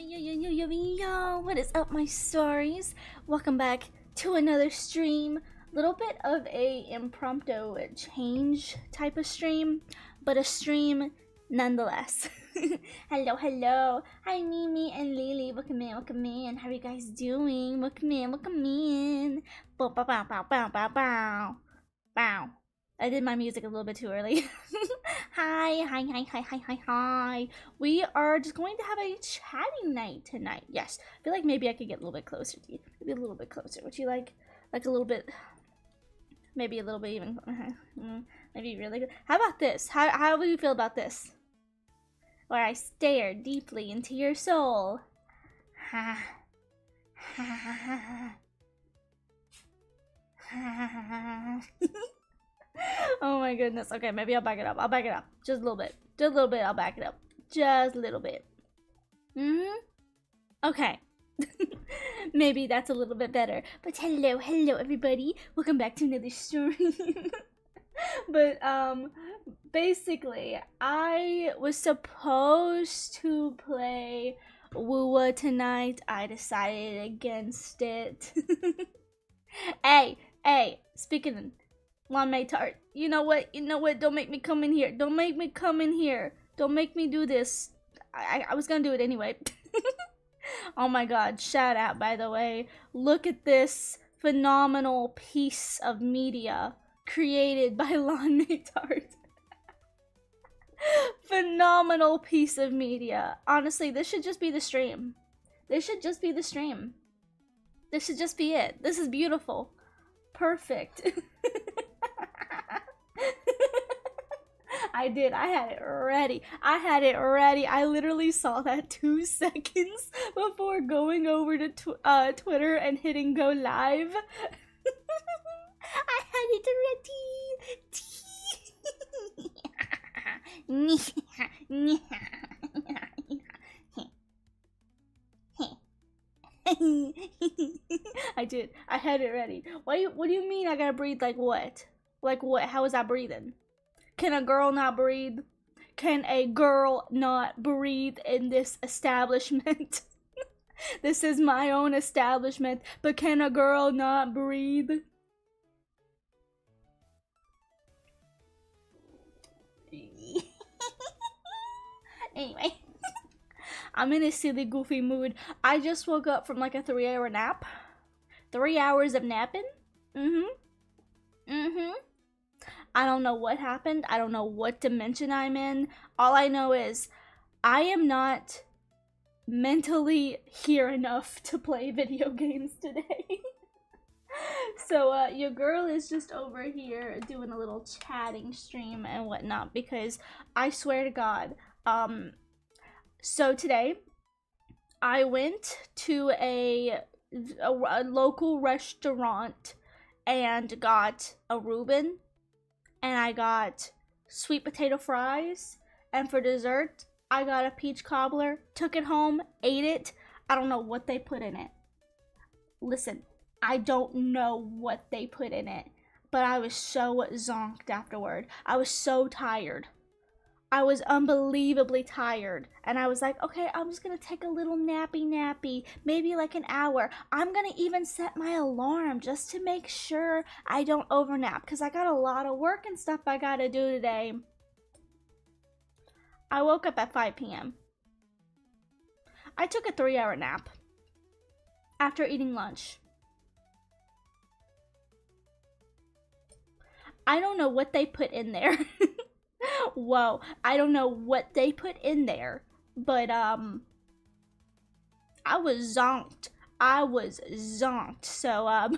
Yo, what is up, my stories? Welcome back to another stream. Little bit of a impromptu change type of stream, but a stream nonetheless. Hello. Hi, Mimi and Lily. Welcome in. How are you guys doing? Welcome in. Bow, bow, bow, bow, bow, bow, bow. Bow. I did my music a little bit too early. Hi. We are just going to have a chatting night tonight. Yes, I feel like maybe I could get a little bit closer to you. Maybe a little bit closer. Would you like a little bit, maybe a little bit even, maybe really good. How about this? How do you feel about this? Where I stare deeply into your soul. Oh my goodness. Okay, maybe I'll back it up. Just a little bit. I'll back it up. Just a little bit. Okay. Maybe that's a little bit better. But hello everybody. Welcome back to another story. But basically, I was supposed to play Woowa tonight. I decided against it. Hey, speaking of Latte tart. You know what? Don't make me come in here. Don't make me do this. I was gonna do it anyway. Oh my god, shout out, by the way. Look at this phenomenal piece of media created by Latte tart. Phenomenal piece of media. Honestly, this should just be the stream. This should just be it. This is beautiful. Perfect. I did. I had it ready. I literally saw that 2 seconds before going over to Twitter and hitting go live. I had it ready. I did. I had it ready. What do you mean I gotta breathe like what? Like what? How is that breathing? Can a girl not breathe? Can a girl not breathe in this establishment? This is my own establishment, but can a girl not breathe? Anyway, I'm in a silly, goofy mood. I just woke up from like a 3-hour nap. 3 hours of napping? I don't know what happened. I don't know what dimension I'm in. All I know is I am not mentally here enough to play video games today. So your girl is just over here doing a little chatting stream and whatnot because I swear to God, so today I went to a local restaurant and got a Reuben, and I got sweet potato fries, and for dessert I got a peach cobbler. Took it home, ate it. I don't know what they put in it. Listen, I don't know what they put in it, but I was so zonked afterward. I was so tired. I was unbelievably tired, and I was like, okay, I'm just gonna take a little nappy, maybe like an hour. I'm gonna even set my alarm just to make sure I don't overnap, because I got a lot of work and stuff I gotta do today. I woke up at 5 p.m. I took a 3-hour nap after eating lunch. I don't know what they put in there. Whoa, I don't know what they put in there, but I was zonked. So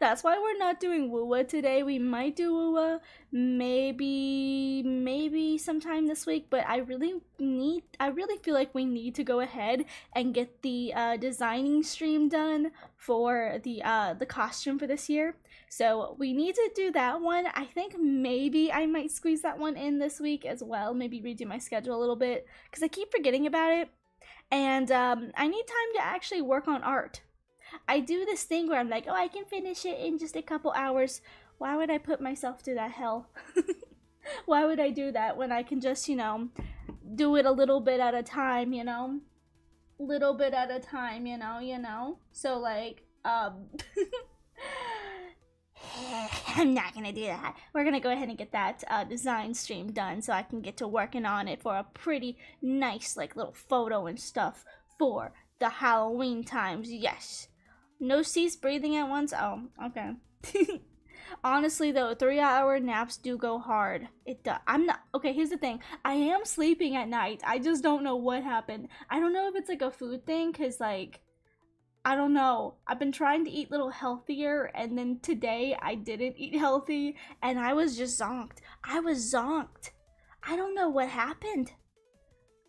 that's why we're not doing Woowa today. We might do Woowa maybe sometime this week, but I really feel like we need to go ahead and get the designing stream done for the costume for this year. So we need to do that one. I think maybe I might squeeze that one in this week as well. Maybe redo my schedule a little bit because I keep forgetting about it. And I need time to actually work on art. I do this thing where I'm like, oh, I can finish it in just a couple hours. Why would I put myself through that hell? Why would I do that when I can just, do it a little bit at a time, little bit at a time, you know. So like, I'm not gonna do that. We're gonna go ahead and get that design stream done so I can get to working on it for a pretty nice like little photo and stuff for the Halloween times. Yes. No cease breathing at once. Oh, okay. Honestly though, 3-hour naps do go hard. It does. I'm not okay. Here's the thing. I am sleeping at night. I just don't know what happened. I don't know if it's like a food thing, cause like I don't know. I've been trying to eat a little healthier, and then today I didn't eat healthy, and I was just zonked. I was zonked. I don't know what happened.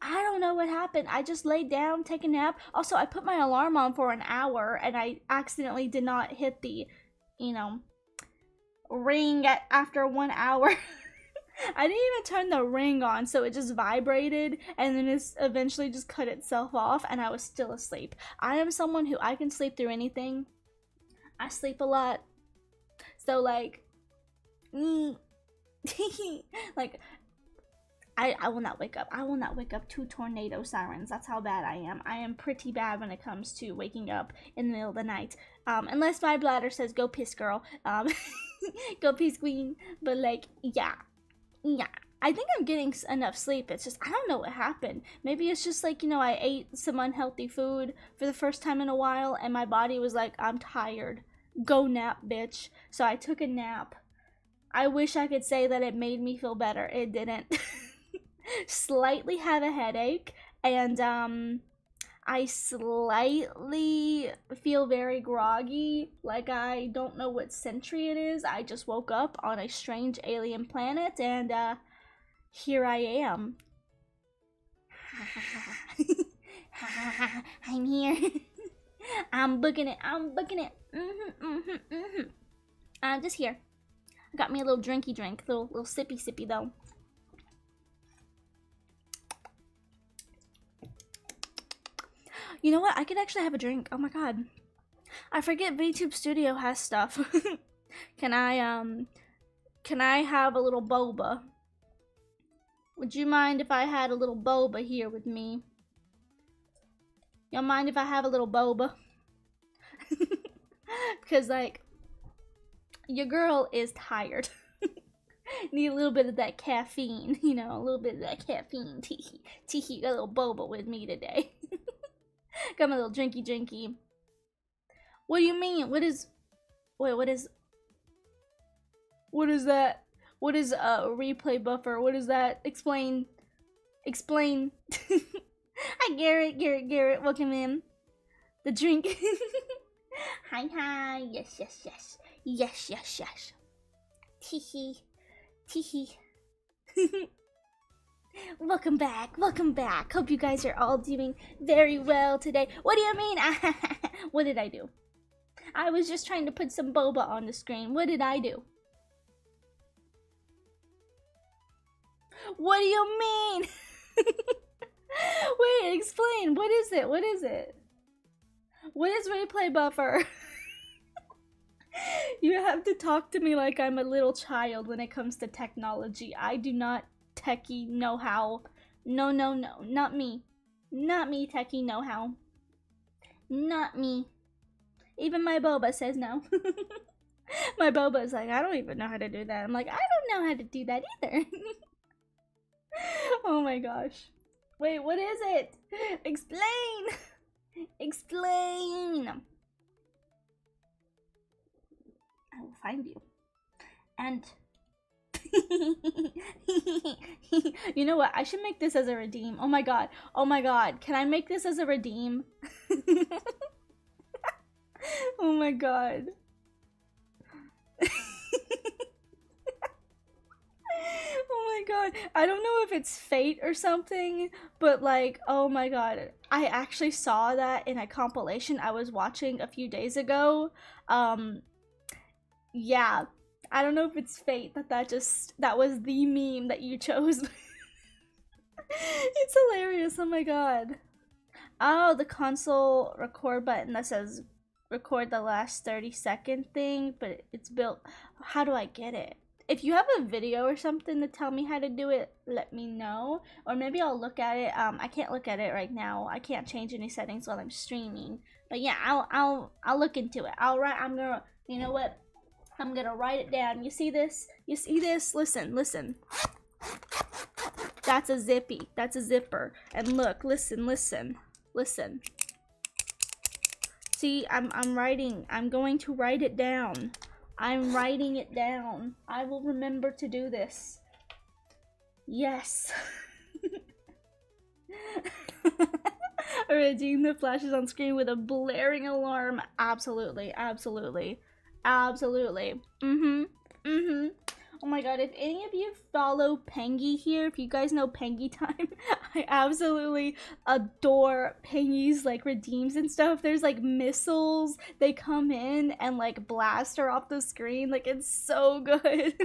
I don't know what happened. I just laid down, take a nap. Also, I put my alarm on for an hour, and I accidentally did not hit the, you know, ring after 1 hour. I didn't even turn the ring on, so it just vibrated and then it eventually just cut itself off and I was still asleep. I am someone who I can sleep through anything. I sleep a lot. So like like I will not wake up. I will not wake up to tornado sirens. That's how bad I am. I am pretty bad when it comes to waking up in the middle of the night. Unless my bladder says go piss girl. Go piss queen. But like yeah, I think I'm getting enough sleep. It's just, I don't know what happened. Maybe it's just like, you know, I ate some unhealthy food for the first time in a while and my body was like, I'm tired. Go nap, bitch. So I took a nap. I wish I could say that it made me feel better. It didn't. Slightly have a headache and I slightly feel very groggy, like I don't know what century it is. I just woke up on a strange alien planet and here I am. I'm here. I'm booking it. I'm just here. I got me a little drinky drink, little sippy though. You know what? I could actually have a drink. Oh my god. I forget VTube Studio has stuff. Can I have a little boba? Would you mind if I had a little boba here with me? Y'all mind if I have a little boba? Because like your girl is tired. Need a little bit of that caffeine, you know, a little bit of that caffeine. Teehee, got a little boba with me today. Got my little drinky. What do you mean? What is that? What is a replay buffer? What is that? Explain. Hi Garrett, welcome in. The drink. Hi. Yes. Teehee. Welcome back. Hope you guys are all doing very well today. What do you mean? What did I do? I was just trying to put some boba on the screen. What did I do? What do you mean? Wait, explain. What is it? What is replay buffer? You have to talk to me like I'm a little child when it comes to technology. I do not techie know-how. No, not me. Not me, techie know-how. Not me. Even my boba says no. My boba is like, I don't even know how to do that. I'm like, I don't know how to do that either. Oh my gosh. Wait, what is it? Explain! I will find you. And you know what? I should make this as a redeem. Oh my god. Can I make this as a redeem? Oh my god. Oh my god. I don't know if it's fate or something, but like, oh my god. I actually saw that in a compilation I was watching a few days ago. Yeah. I don't know if it's fate that was the meme that you chose. It's hilarious. Oh my god. Oh, the console record button that says record the last 30-second thing, but it's built. How do I get it? if you have a video or something to tell me how to do it, let me know. Or maybe I'll look at it. I can't look at it right now. I can't change any settings while I'm streaming. But yeah, I'll look into it. I'm gonna, you know what? I'm gonna write it down. You see this? You see this? Listen, listen. That's a zippy. That's a zipper. And look, listen, listen, listen. See, I'm writing. I'm going to write it down. I'm writing it down. I will remember to do this. Yes. Redeem the flashes on screen with a blaring alarm. Absolutely, absolutely, absolutely. Oh my god, if any of you follow Pengy here, if you guys know Pengy time, I absolutely adore Pengy's like redeems and stuff. There's like missiles, they come in and like blast her off the screen. Like, it's so good.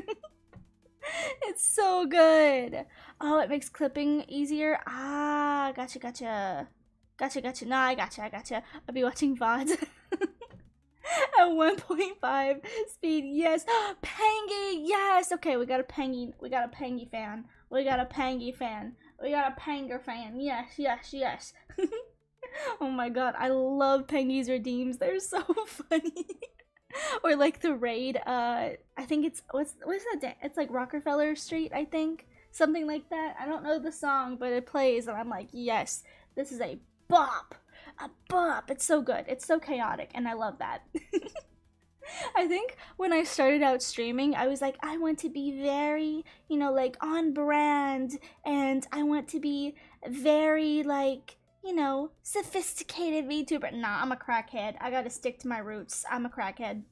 It's so good. Oh, it makes clipping easier. Ah, gotcha, gotcha. Gotcha, gotcha. No, I gotcha. I'll be watching Vods. At 1.5 speed, yes. Pengy, yes. Okay, we got a Pengy fan. We got a Pengy fan. We got a Panger fan. Yes, yes, yes. Oh my god, I love Pengy's redeems. They're so funny. Or like the raid, I think it's what's that? It's like Rockefeller Street, I think. Something like that. I don't know the song, but it plays and I'm like, yes, this is a bop. A bop. It's so good. It's so chaotic and I love that. I think when I started out streaming, I was like, I want to be very, you know, like on brand, and I want to be very like, you know, sophisticated VTuber. Nah, I'm a crackhead. I gotta stick to my roots. I'm a crackhead.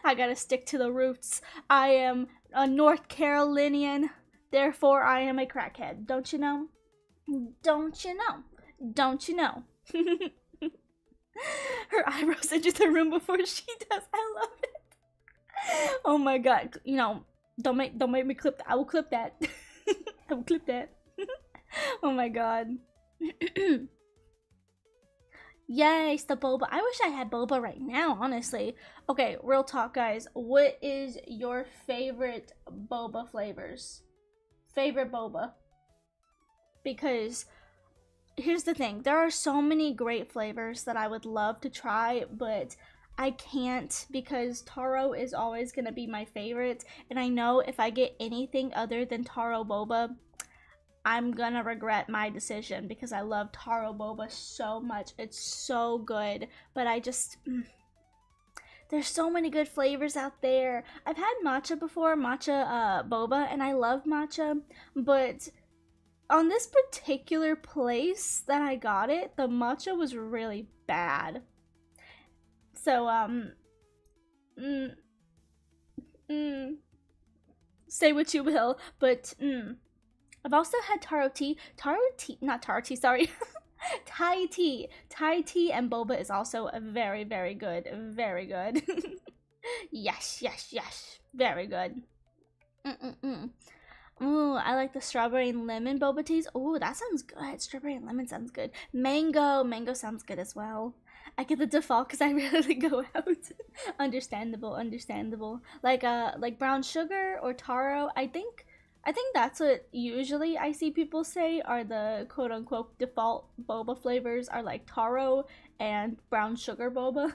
I gotta stick to the roots. I am a North Carolinian, therefore I am a crackhead. Don't you know? Don't you know? Don't you know? Her eyebrows enter the room before she does. I love it. Oh my god. You know, don't make me clip that. I will clip that. I will clip that. Oh my god. Yes, the boba. I wish I had boba right now, honestly. Okay, real talk, guys. What is your favorite boba flavors? Favorite boba? Because here's the thing, there are so many great flavors that I would love to try, but I can't because taro is always gonna be my favorite, and I know if I get anything other than taro boba, I'm gonna regret my decision because I love taro boba so much. It's so good, but I just there's so many good flavors out there. I've had matcha before, matcha boba, and I love matcha, but on this particular place that I got it, the matcha was really bad. So, say what you will, but, I've also had not taro tea, sorry. Thai tea. Thai tea and boba is also a very, very good, very good. Yes, yes, yes, very good. Ooh, I like the strawberry and lemon boba teas. Ooh, that sounds good. Strawberry and lemon sounds good. Mango sounds good as well. I get the default because I rarely go out. Understandable, understandable. Like brown sugar or taro. I think that's what usually I see people say are the quote unquote default boba flavors are like taro and brown sugar boba.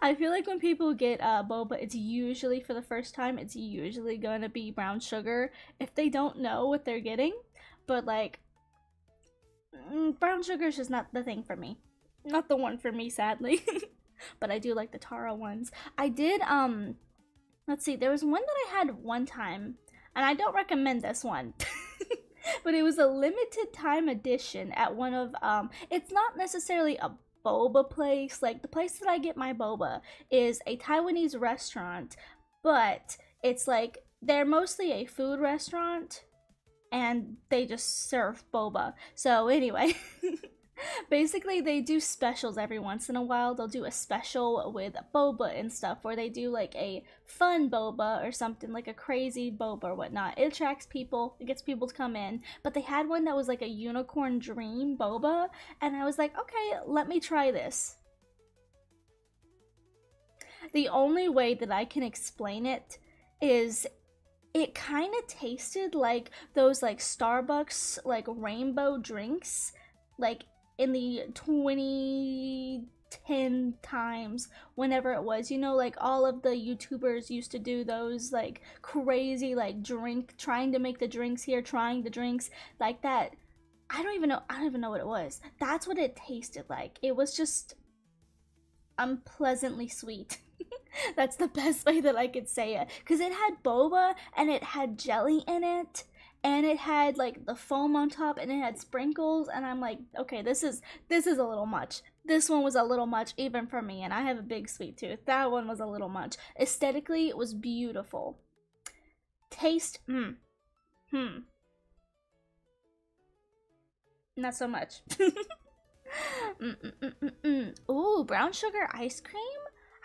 I feel like when people get boba, it's usually for the first time, it's usually gonna be brown sugar if they don't know what they're getting. But like, brown sugar is just not the thing for me. Not the one for me, sadly. But I do like the taro ones. I did, let's see, there was one that I had one time, and I don't recommend this one. But it was a limited time edition at one of, it's not necessarily a boba place. Like, the place that I get my boba is a Taiwanese restaurant, but it's like they're mostly a food restaurant and they just serve boba. So anyway, basically they do specials every once in a while. They'll do a special with boba and stuff, or they do like a fun boba or something, like a crazy boba or whatnot. It attracts people, it gets people to come in. But they had one that was like a unicorn dream boba, and I was like, okay, let me try this. The only way that I can explain it is it kind of tasted like those like Starbucks like rainbow drinks like in the 2010 times, whenever it was, you know, like all of the YouTubers used to do those like crazy like trying to make the drinks here, trying the drinks like that. I don't even know what it was. That's what it tasted like. It was just unpleasantly sweet. That's the best way that I could say it, because it had boba and it had jelly in it and it had like the foam on top and it had sprinkles, and I'm like, okay, this is a little much. This one was a little much even for me, and I have a big sweet tooth. That one was a little much. Aesthetically, it was beautiful. Taste, not so much. Ooh, brown sugar ice cream?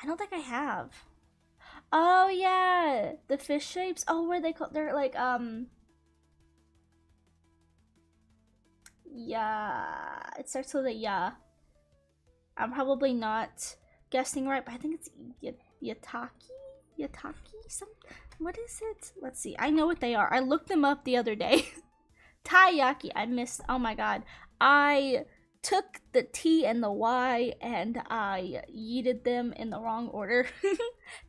I don't think I have. Oh yeah, the fish shapes. Oh, what are they called? They're like yeah. It starts with a yeah. I'm probably not guessing right, but I think it's Yataki. What is it? Let's see. I know what they are. I looked them up the other day. Taiyaki. I missed. Oh my god. I took the T and the Y and I yeeted them in the wrong order.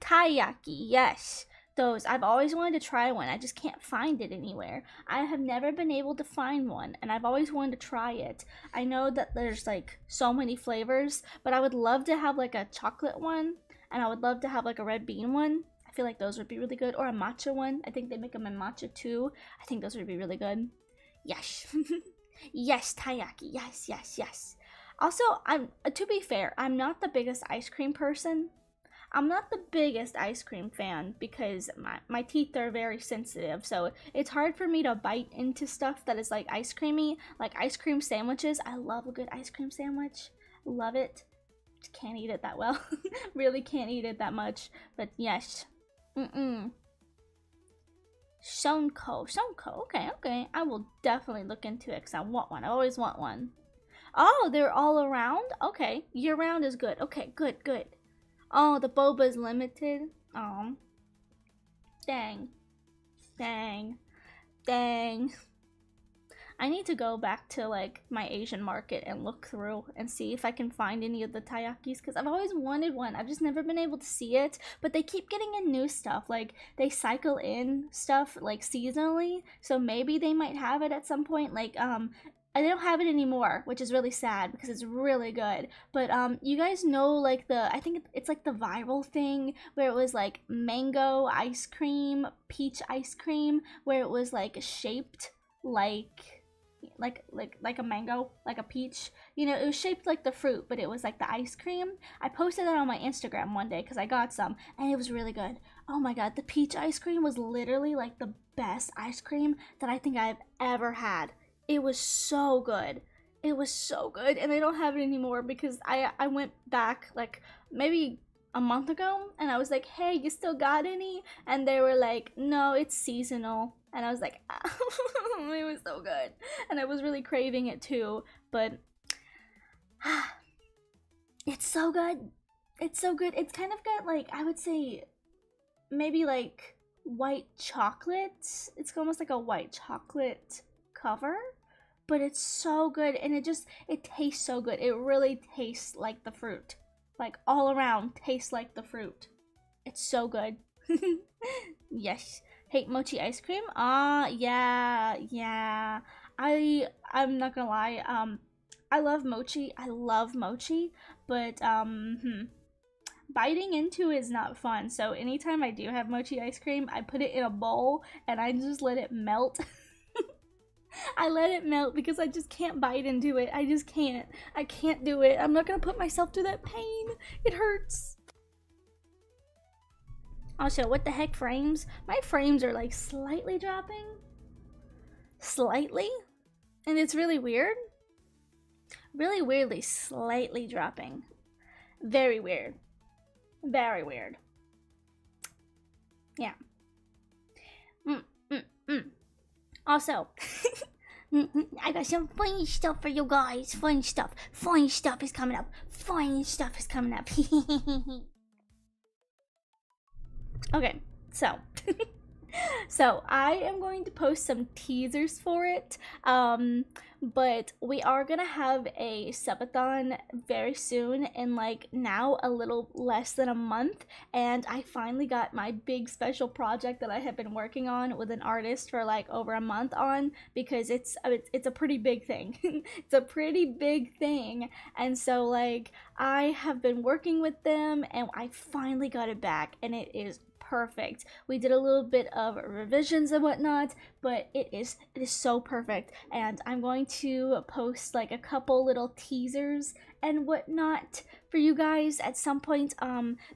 Taiyaki, yes. Those. I've always wanted to try one. I just can't find it anywhere. I have never been able to find one, and I've always wanted to try it. I know that there's like so many flavors, but I would love to have like a chocolate one, and I would love to have like a red bean one. I feel like those would be really good. Or a matcha one. I think they make them in matcha too. I think those would be really good. Yes. Yes, taiyaki. Yes. Also, to be fair, I'm not the biggest ice cream person. I'm not the biggest ice cream fan because my teeth are very sensitive, so it's hard for me to bite into stuff that is like ice creamy, like ice cream sandwiches. I love a good ice cream sandwich. Love it. Just can't eat it that well. Really can't eat it that much, but yes. Shonko. Okay. I will definitely look into it because I want one. I always want one. Oh, they're all around? Okay. Year round is good. Okay, good. Oh, the boba is limited. Oh. Dang. I need to go back to like my Asian market and look through and see if I can find any of the taiyakis, because I've always wanted one. I've just never been able to see it, but they keep getting in new stuff. Like they cycle in stuff like seasonally, so maybe they might have it at some point. Like I don't have it anymore, which is really sad because it's really good. But you guys know like I think it's like the viral thing where it was like mango ice cream, peach ice cream, where it was like shaped like a mango, like a peach. You know, it was shaped like the fruit, but it was like the ice cream. I posted that on my Instagram one day because I got some and it was really good. Oh my god, the peach ice cream was literally like the best ice cream that I think I've ever had. It was so good. It was so good, and they don't have it anymore because I went back like maybe a month ago and I was like, hey, you still got any? And they were like, no, it's seasonal. And I was like, it was so good. And I was really craving it too, but it's so good. It's so good. It's kind of got like, I would say maybe like white chocolate. It's almost like a white chocolate cover, but it's so good, and it tastes so good. It really tastes like the fruit. Like all around tastes like the fruit. It's so good. Yes. Hate mochi ice cream? Yeah. I'm not gonna lie. I love mochi. But biting into is not fun. So anytime I do have mochi ice cream, I put it in a bowl and I just let it melt. I let it melt because I just can't bite into it. I just can't. I can't do it. I'm not gonna put myself through that pain. It hurts. Also, what the heck frames? My frames are like slightly dropping. Slightly? And it's really weird. Really weirdly slightly dropping. Very weird. Very weird. Yeah. Also, I got some funny stuff for you guys. Fun stuff is coming up. Okay, So so I am going to post some teasers for it. But we are gonna have a subathon very soon, in like now a little less than a month, and I finally got my big special project that I have been working on with an artist for like over a month on, because it's a pretty big thing. It's a pretty big thing, and so like I have been working with them and I finally got it back and it is perfect. We did a little bit of revisions and whatnot, but it is so perfect, and I'm going to post like a couple little teasers and whatnot for you guys at some point,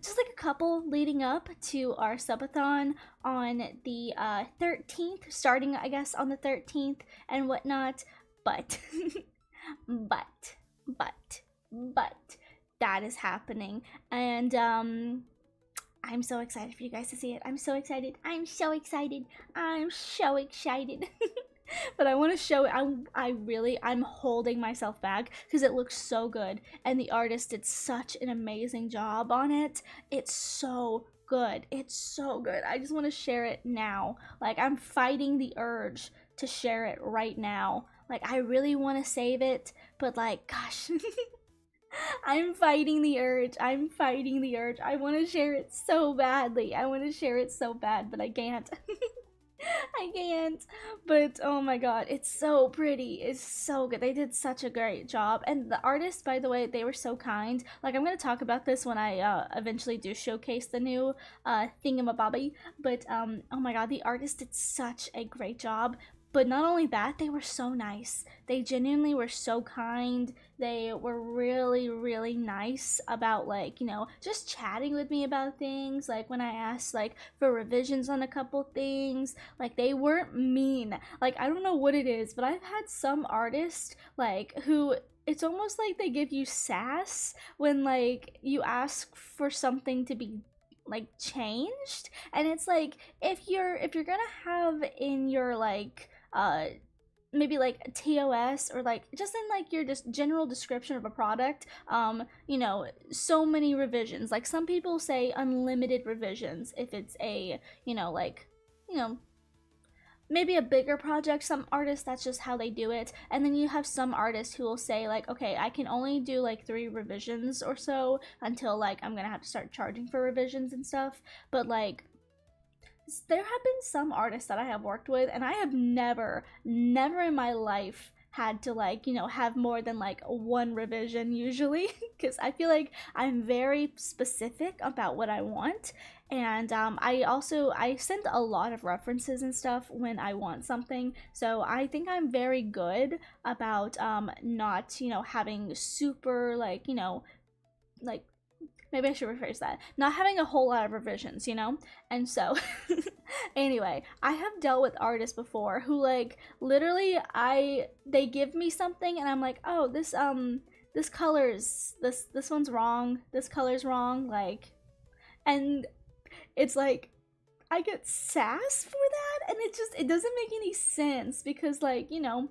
just like a couple leading up to our subathon on the 13th, starting I guess on the 13th and whatnot, but but that is happening, and I'm so excited for you guys to see it. I'm so excited. I'm so excited. I'm so excited. But I want to show it. I'm holding myself back because it looks so good, and the artist did such an amazing job on it. It's so good. It's so good. I just want to share it now. Like, I'm fighting the urge to share it right now. Like, I really want to save it, but like, gosh. I'm fighting the urge. I'm fighting the urge. I want to share it so badly. I want to share it so bad, but I can't. I can't. But oh my god, it's so pretty. It's so good. They did such a great job. And the artists, by the way, they were so kind. Like, I'm going to talk about this when I eventually do showcase the new thingamabobby. But oh my god, the artist did such a great job. But not only that, they were so nice. They genuinely were so kind. They were really, really nice about, like, you know, just chatting with me about things. Like, when I asked, like, for revisions on a couple things, like, they weren't mean. Like, I don't know what it is, but I've had some artists, like, who it's almost like they give you sass when, like, you ask for something to be like changed, and it's like, if you're gonna have in your like maybe like TOS, or like just in like your just general description of a product, you know, so many revisions. Like, some people say unlimited revisions if it's a, you know, like, you know, maybe a bigger project. Some artists, that's just how they do it. And then you have some artists who will say like, okay, I can only do like 3 revisions or so until like I'm gonna have to start charging for revisions and stuff. But like, there have been some artists that I have worked with, and I have never in my life had to, like, you know, have more than like 1 revision usually, because I feel like I'm very specific about what I want. And I send a lot of references and stuff when I want something, so I think I'm very good about not, you know, having super, like, you know, like, maybe I should rephrase that, not having a whole lot of revisions, you know? And so, anyway, I have dealt with artists before who, like, literally, they give me something and I'm like, oh, this color's, this one's wrong, this color's wrong, like, and it's like, I get sass for that, and it doesn't make any sense, because, like, you know,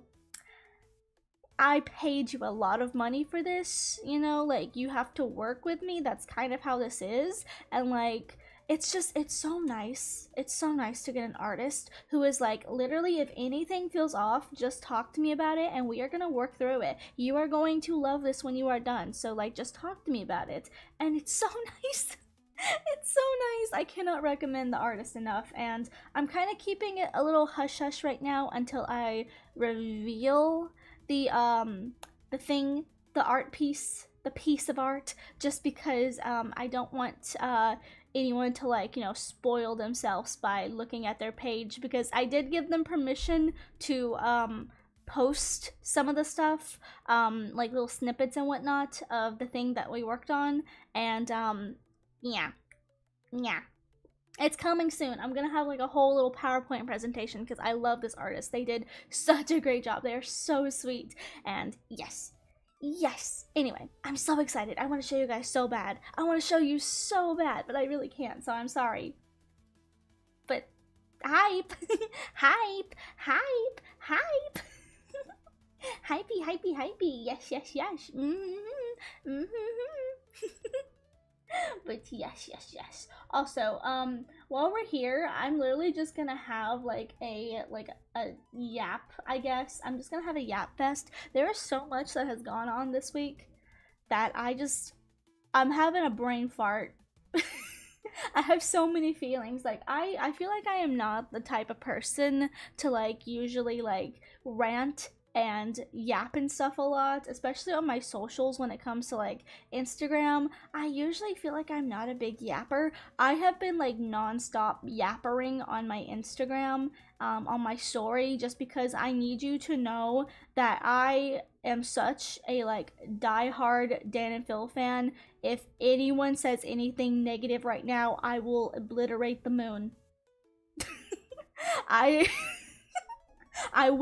I paid you a lot of money for this, you know, like, you have to work with me. That's kind of how this is. And like, it's so nice. It's so nice to get an artist who is like, literally, if anything feels off, just talk to me about it and we are gonna work through it. You are going to love this when you are done. So like, just talk to me about it. And it's so nice. It's so nice. I cannot recommend the artist enough, and I'm kind of keeping it a little hush hush right now until I reveal the thing, the art piece, the piece of art, just because I don't want anyone to, like, you know, spoil themselves by looking at their page, because I did give them permission to post some of the stuff, like little snippets and whatnot of the thing that we worked on, and yeah, it's coming soon. I'm gonna have like a whole little PowerPoint presentation because I love this artist. They did such a great job. They are so sweet. And yes. Anyway, I'm so excited. I want to show you guys so bad. I want to show you so bad, but I really can't, so I'm sorry. But hype. Hype. Hypey. Yes. But yes, yes, yes. Also, while we're here, I'm literally just gonna have like a yap, I guess. I'm just gonna have a yap fest. There is so much that has gone on this week that I'm having a brain fart. I have so many feelings. Like I feel like I am not the type of person to like usually like rant and yap and stuff a lot, especially on my socials when it comes to like Instagram. I usually feel like I'm not a big yapper. I have been like nonstop yappering on my Instagram, on my story, just because I need you to know that I am such a like diehard Dan and Phil fan. If anyone says anything negative right now, I will obliterate the moon. I I'm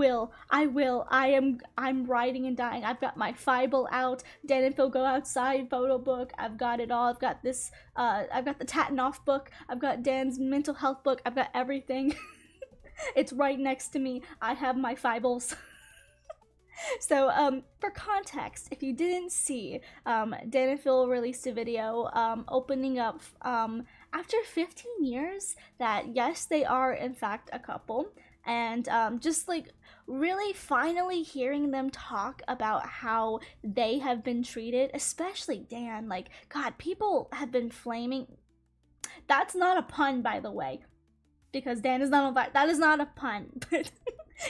writing and dying. I've got my Bible out, Dan and Phil Go Outside photo book. I've got it all. I've got this I've got the Tatanoff book. I've got Dan's mental health book. I've got everything. It's right next to me. I have my Bibles. So, for context, if you didn't see, Dan and Phil released a video opening up after 15 years that yes, they are in fact a couple, and just like really finally hearing them talk about how they have been treated, especially Dan. Like, God, people have been flaming. That's not a pun, by the way, because Dan is not on fire. That is not a pun, but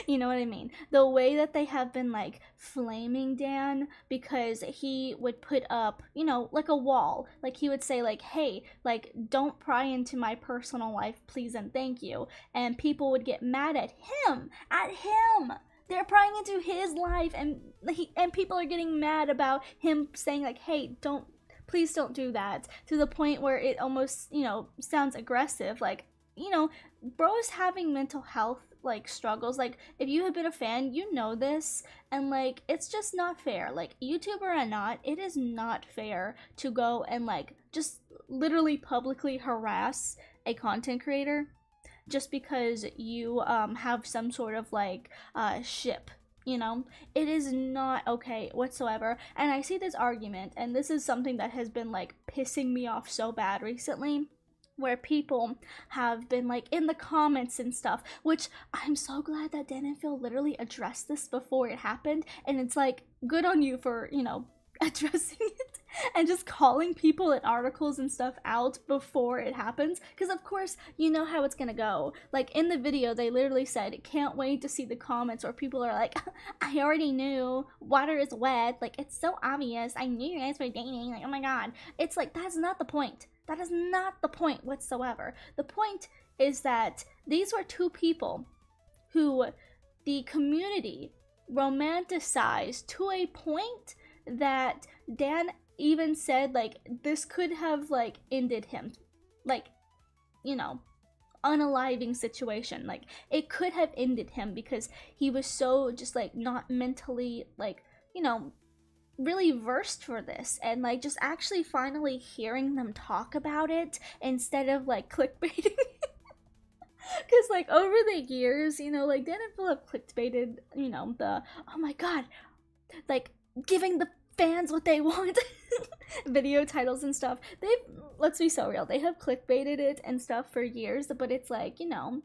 you know what I mean. The way that they have been like flaming Dan because he would put up, you know, like a wall. Like he would say like, "Hey, like don't pry into my personal life, please and thank you." And people would get mad at him. At him. They're prying into his life, and people are getting mad about him saying like, "Hey, don't, please don't do that." To the point where it almost, you know, sounds aggressive. Like, you know, bro's having mental health like struggles. Like if you have been a fan, you know this, and like it's just not fair. Like YouTuber or not, it is not fair to go and like just literally publicly harass a content creator just because you have some sort of like ship, you know. It is not okay whatsoever. And I see this argument, and this is something that has been like pissing me off so bad recently, where people have been like in the comments and stuff, which I'm so glad that Dan and Phil literally addressed this before it happened. And it's like, good on you for, you know, addressing it and just calling people in articles and stuff out before it happens, because of course you know how it's gonna go. Like in the video they literally said, "Can't wait to see the comments where people are like, I already knew, water is wet, like it's so obvious, I knew you guys were dating, like oh my god." It's like, that's not the point. That is not the point whatsoever. The point is that these were two people who the community romanticized to a point that Dan even said like this could have like ended him. Like, you know, unaliving situation. Like it could have ended him because he was so just like not mentally like, you know, really versed for this. And like just actually finally hearing them talk about it instead of like clickbaiting. Because like over the years, you know, like Dan and Phil have clickbaited, you know, the oh my god, like giving the fans what they want video titles and stuff. They've, let's be so real, they have clickbaited it and stuff for years, but it's like, you know,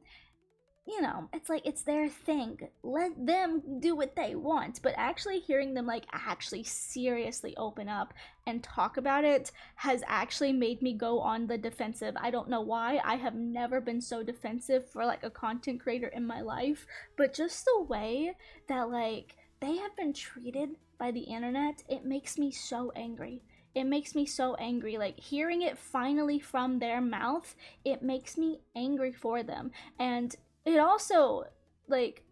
it's like it's their thing. Let them do what they want. But actually hearing them like actually seriously open up and talk about it has actually made me go on the defensive. I don't know why. I have never been so defensive for like a content creator in my life, but just the way that like they have been treated by the internet, it makes me so angry. It makes me so angry. Like hearing it finally from their mouth, it makes me angry for them. And it also, like,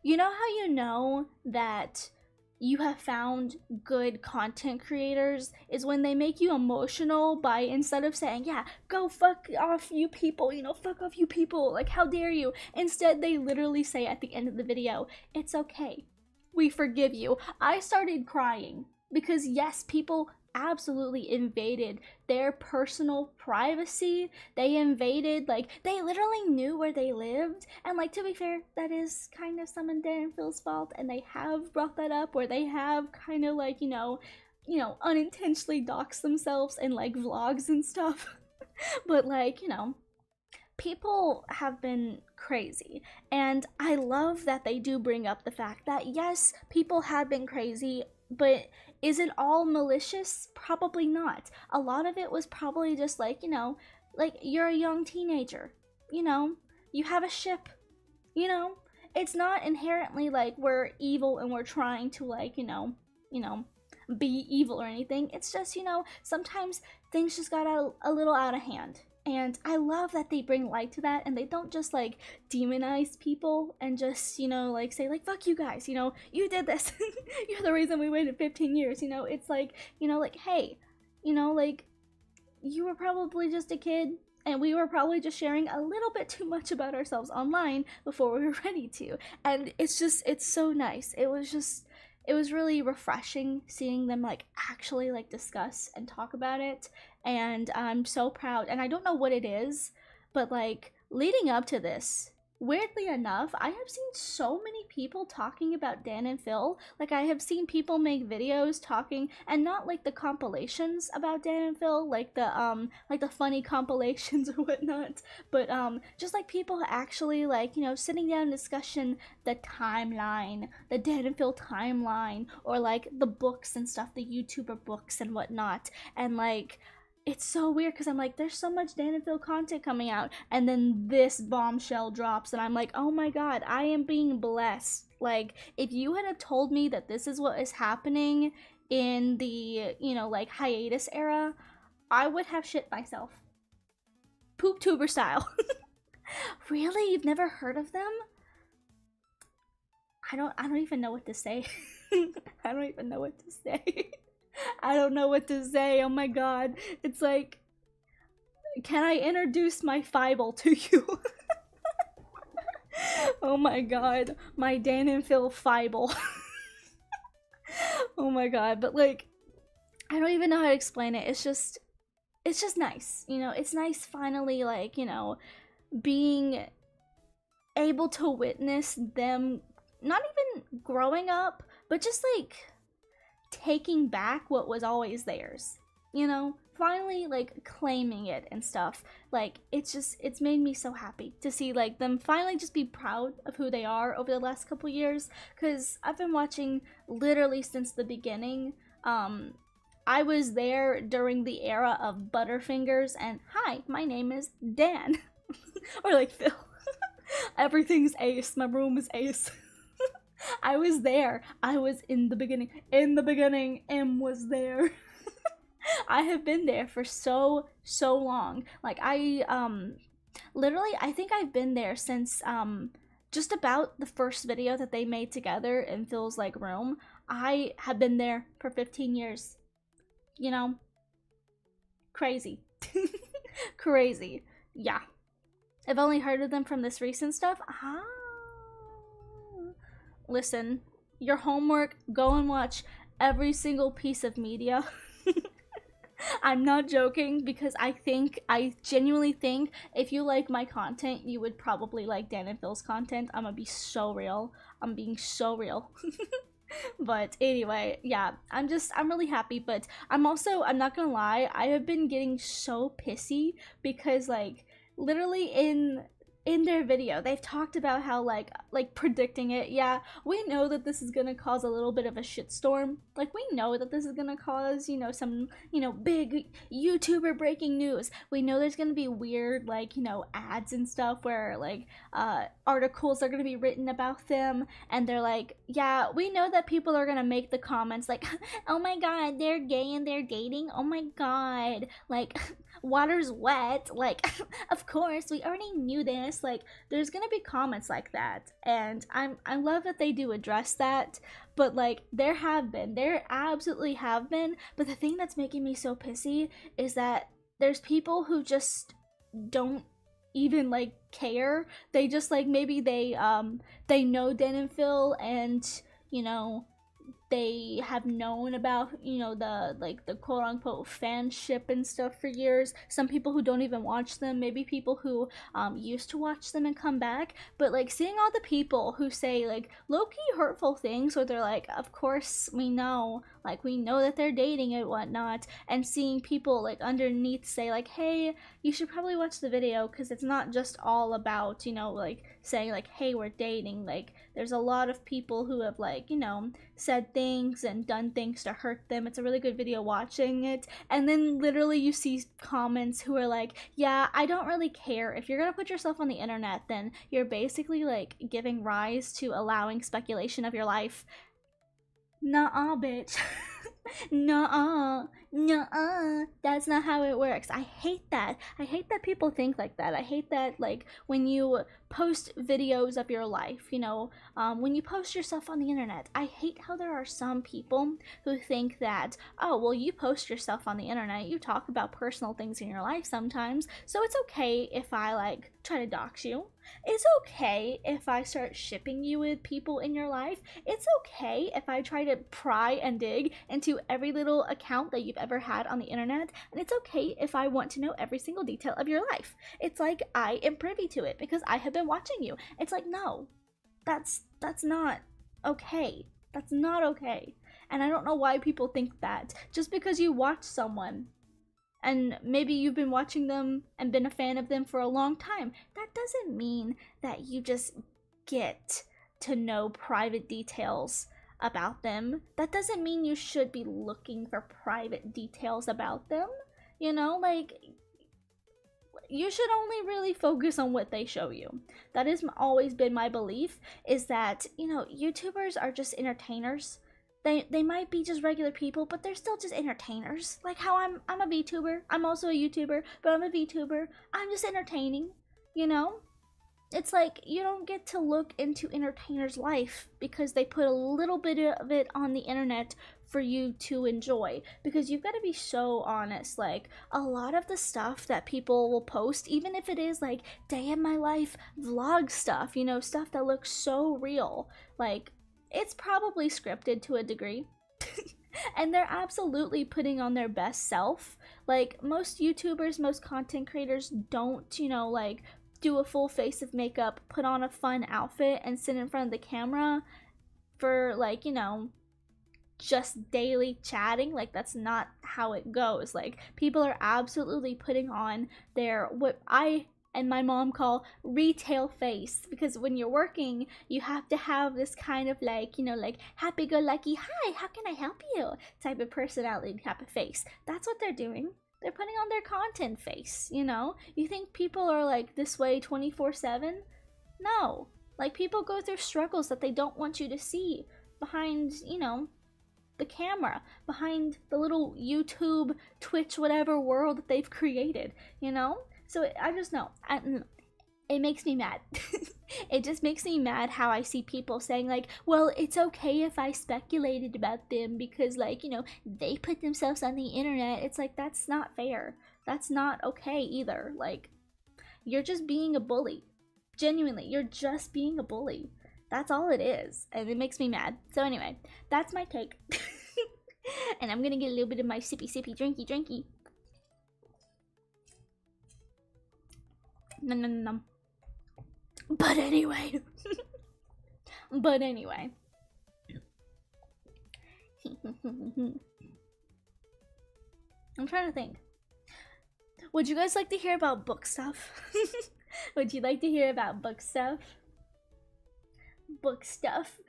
you know how you know that you have found good content creators is when they make you emotional by, instead of saying, yeah, go fuck off you people, you know, fuck off you people, like how dare you, instead they literally say at the end of the video, it's okay, we forgive you. I started crying because yes, people absolutely invaded their personal privacy. They invaded, like, they literally knew where they lived. And like, to be fair, that is kind of some of Dan and Phil's fault, and they have brought that up, where they have kind of like, you know, you know, unintentionally dox themselves in like vlogs and stuff. But like, you know, people have been crazy, and I love that they do bring up the fact that yes, people have been crazy, but is it all malicious? Probably not. A lot of it was probably just like, you know, like you're a young teenager, you know, you have a ship, you know, it's not inherently like we're evil and we're trying to like, you know, be evil or anything. It's just, you know, sometimes things just got a little out of hand. And I love that they bring light to that, and they don't just like demonize people and just, you know, like say like fuck you guys, you know, you did this. You're the reason we waited 15 years, you know. It's like, you know, like hey, you know, like you were probably just a kid, and we were probably just sharing a little bit too much about ourselves online before we were ready to. And it's just, it's so nice. It was really refreshing seeing them like actually like discuss and talk about it. And I'm so proud. And I don't know what it is, but like leading up to this, weirdly enough, I have seen so many people talking about Dan and Phil. Like I have seen people make videos talking, and not like the compilations about Dan and Phil, like the funny compilations or whatnot, but just like people actually like, you know, sitting down in discussion the timeline, the Dan and Phil timeline, or like the books and stuff, the YouTuber books and whatnot. And like it's so weird because I'm like, there's so much Dan and Phil content coming out, and then this bombshell drops, and I'm like, oh my god, I am being blessed. Like, if you had have told me that this is what is happening in the, you know, like hiatus era, I would have shit myself. Poop tuber style. Really? You've never heard of them? I don't even know what to say. I don't even know what to say. I don't know what to say. Oh my god. It's like, can I introduce my Fibble to you? Oh my god. My Dan and Phil Fibble. Oh my god. But like, I don't even know how to explain it. It's just nice. You know, it's nice finally, like, you know, being able to witness them not even growing up, but just like taking back what was always theirs, you know, finally like claiming it and stuff. Like it's made me so happy to see like them finally just be proud of who they are over the last couple years, because I've been watching literally since the beginning. I was there during the era of Butterfingers and hi, my name is Dan. Or like Phil. Everything's ace, my room is ace. I was there. I was in the beginning. In the beginning, M was there. I have been there for so long. Like literally I think I've been there since just about the first video that they made together in Phil's like room. I have been there for 15 years. You know? Crazy. Crazy. Yeah. I've only heard of them from this recent stuff. Ah. Listen, your homework, go and watch every single piece of media. I'm not joking, because I genuinely think if you like my content, you would probably like Dan and Phil's content. I'm gonna be so real. I'm being so real. But anyway, yeah, I'm really happy, but I'm not gonna lie, I have been getting so pissy because like literally in their video they've talked about how like predicting it. Yeah, we know that this is gonna cause a little bit of a shitstorm. Like we know that this is gonna cause, you know, some, you know, big YouTuber breaking news. We know there's gonna be weird like, you know, ads and stuff where like articles are gonna be written about them, and they're like, yeah, we know that people are gonna make the comments like oh my god, they're gay and they're dating, oh my god, like water's wet, like of course we already knew this. Like there's gonna be comments like that, and I love that they do address that. But like there absolutely have been, but the thing that's making me so pissy is that there's people who just don't even like care. They just like, maybe they know Dan and Phil, and you know, they have known about, you know, the quote unquote fanship and stuff for years. Some people who don't even watch them, maybe people who used to watch them and come back. But like seeing all the people who say like low-key hurtful things, or they're like, of course we know, like we know that they're dating and whatnot, and seeing people like underneath say like, hey, you should probably watch the video because it's not just all about, you know, like saying like, hey, we're dating. Like there's a lot of people who have like, you know, said things and done things to hurt them. It's a really good video watching it. And then literally you see comments who are like, yeah, I don't really care. If you're gonna put yourself on the internet, then you're basically like giving rise to allowing speculation of your life. Nuh-uh, bitch. Nuh-uh. Nuh-uh. That's not how it works. I hate that. I hate that people think like that. I hate that, like, when you post videos of your life, you know, when you post yourself on the internet, I hate how there are some people who think that, oh, well, you post yourself on the internet, you talk about personal things in your life sometimes, so it's okay if I, like, try to dox you. It's okay if I start shipping you with people in your life. It's okay if I try to pry and dig into every little account that you've ever had on the internet. And it's okay if I want to know every single detail of your life. It's like I am privy to it because I have been watching you. It's like, no, that's not okay. That's not okay. And I don't know why people think that. Just because you watch someone and maybe you've been watching them and been a fan of them for a long time, that doesn't mean that you just get to know private details about them. That doesn't mean you should be looking for private details about them. You know, like, you should only really focus on what they show you. That has always been my belief, is that, you know, YouTubers are just entertainers. They might be just regular people, but they're still just entertainers. Like how I'm a VTuber. I'm also a YouTuber, but I'm a VTuber. I'm just entertaining, you know? It's like you don't get to look into entertainers' life because they put a little bit of it on the internet for you to enjoy. Because you've got to be so honest, like a lot of the stuff that people will post, even if it is like day in my life vlog stuff, you know, stuff that looks so real, like it's probably scripted to a degree. And they're absolutely putting on their best self. Like most YouTubers, most content creators don't, you know, like do a full face of makeup, put on a fun outfit, and sit in front of the camera for, like, you know, just daily chatting. Like that's not how it goes. Like people are absolutely putting on their, what I and my mom call retail face, because when you're working you have to have this kind of like, you know, like happy-go-lucky, hi, how can I help you type of personality, type of face. That's what they're doing. They're putting on their content face, you know? You think people are like this way 24/7? No. Like people go through struggles that they don't want you to see behind, you know, the camera, behind the little YouTube, Twitch, whatever world that they've created, you know? So I just know, it makes me mad. It just makes me mad how I see people saying like, well, it's okay if I speculated about them because, like, you know, they put themselves on the internet. It's like, that's not fair. That's not okay either. Like, you're just being a bully. Genuinely, you're just being a bully. That's all it is. And it makes me mad. So anyway, that's my take. And I'm gonna get a little bit of my sippy drinky. No. But anyway. But anyway. I'm trying to think. Would you guys like to hear about book stuff? Would you like to hear about book stuff? Book stuff.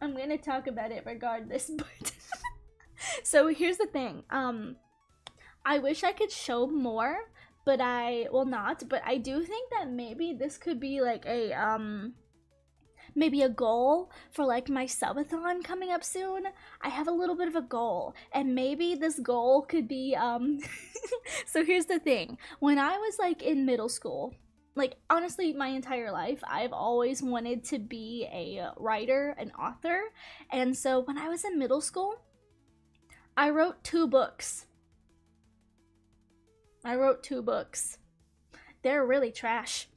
I'm gonna talk about it regardless, but so here's the thing. I wish I could show more, but I will not. But I do think that maybe this could be like a maybe a goal for like my subathon coming up soon. I have a little bit of a goal, and maybe this goal could be so here's the thing. When I was like in middle school, like honestly my entire life, I've always wanted to be a writer, an author. And so when I was in middle school, I wrote 2 books. They're really trash.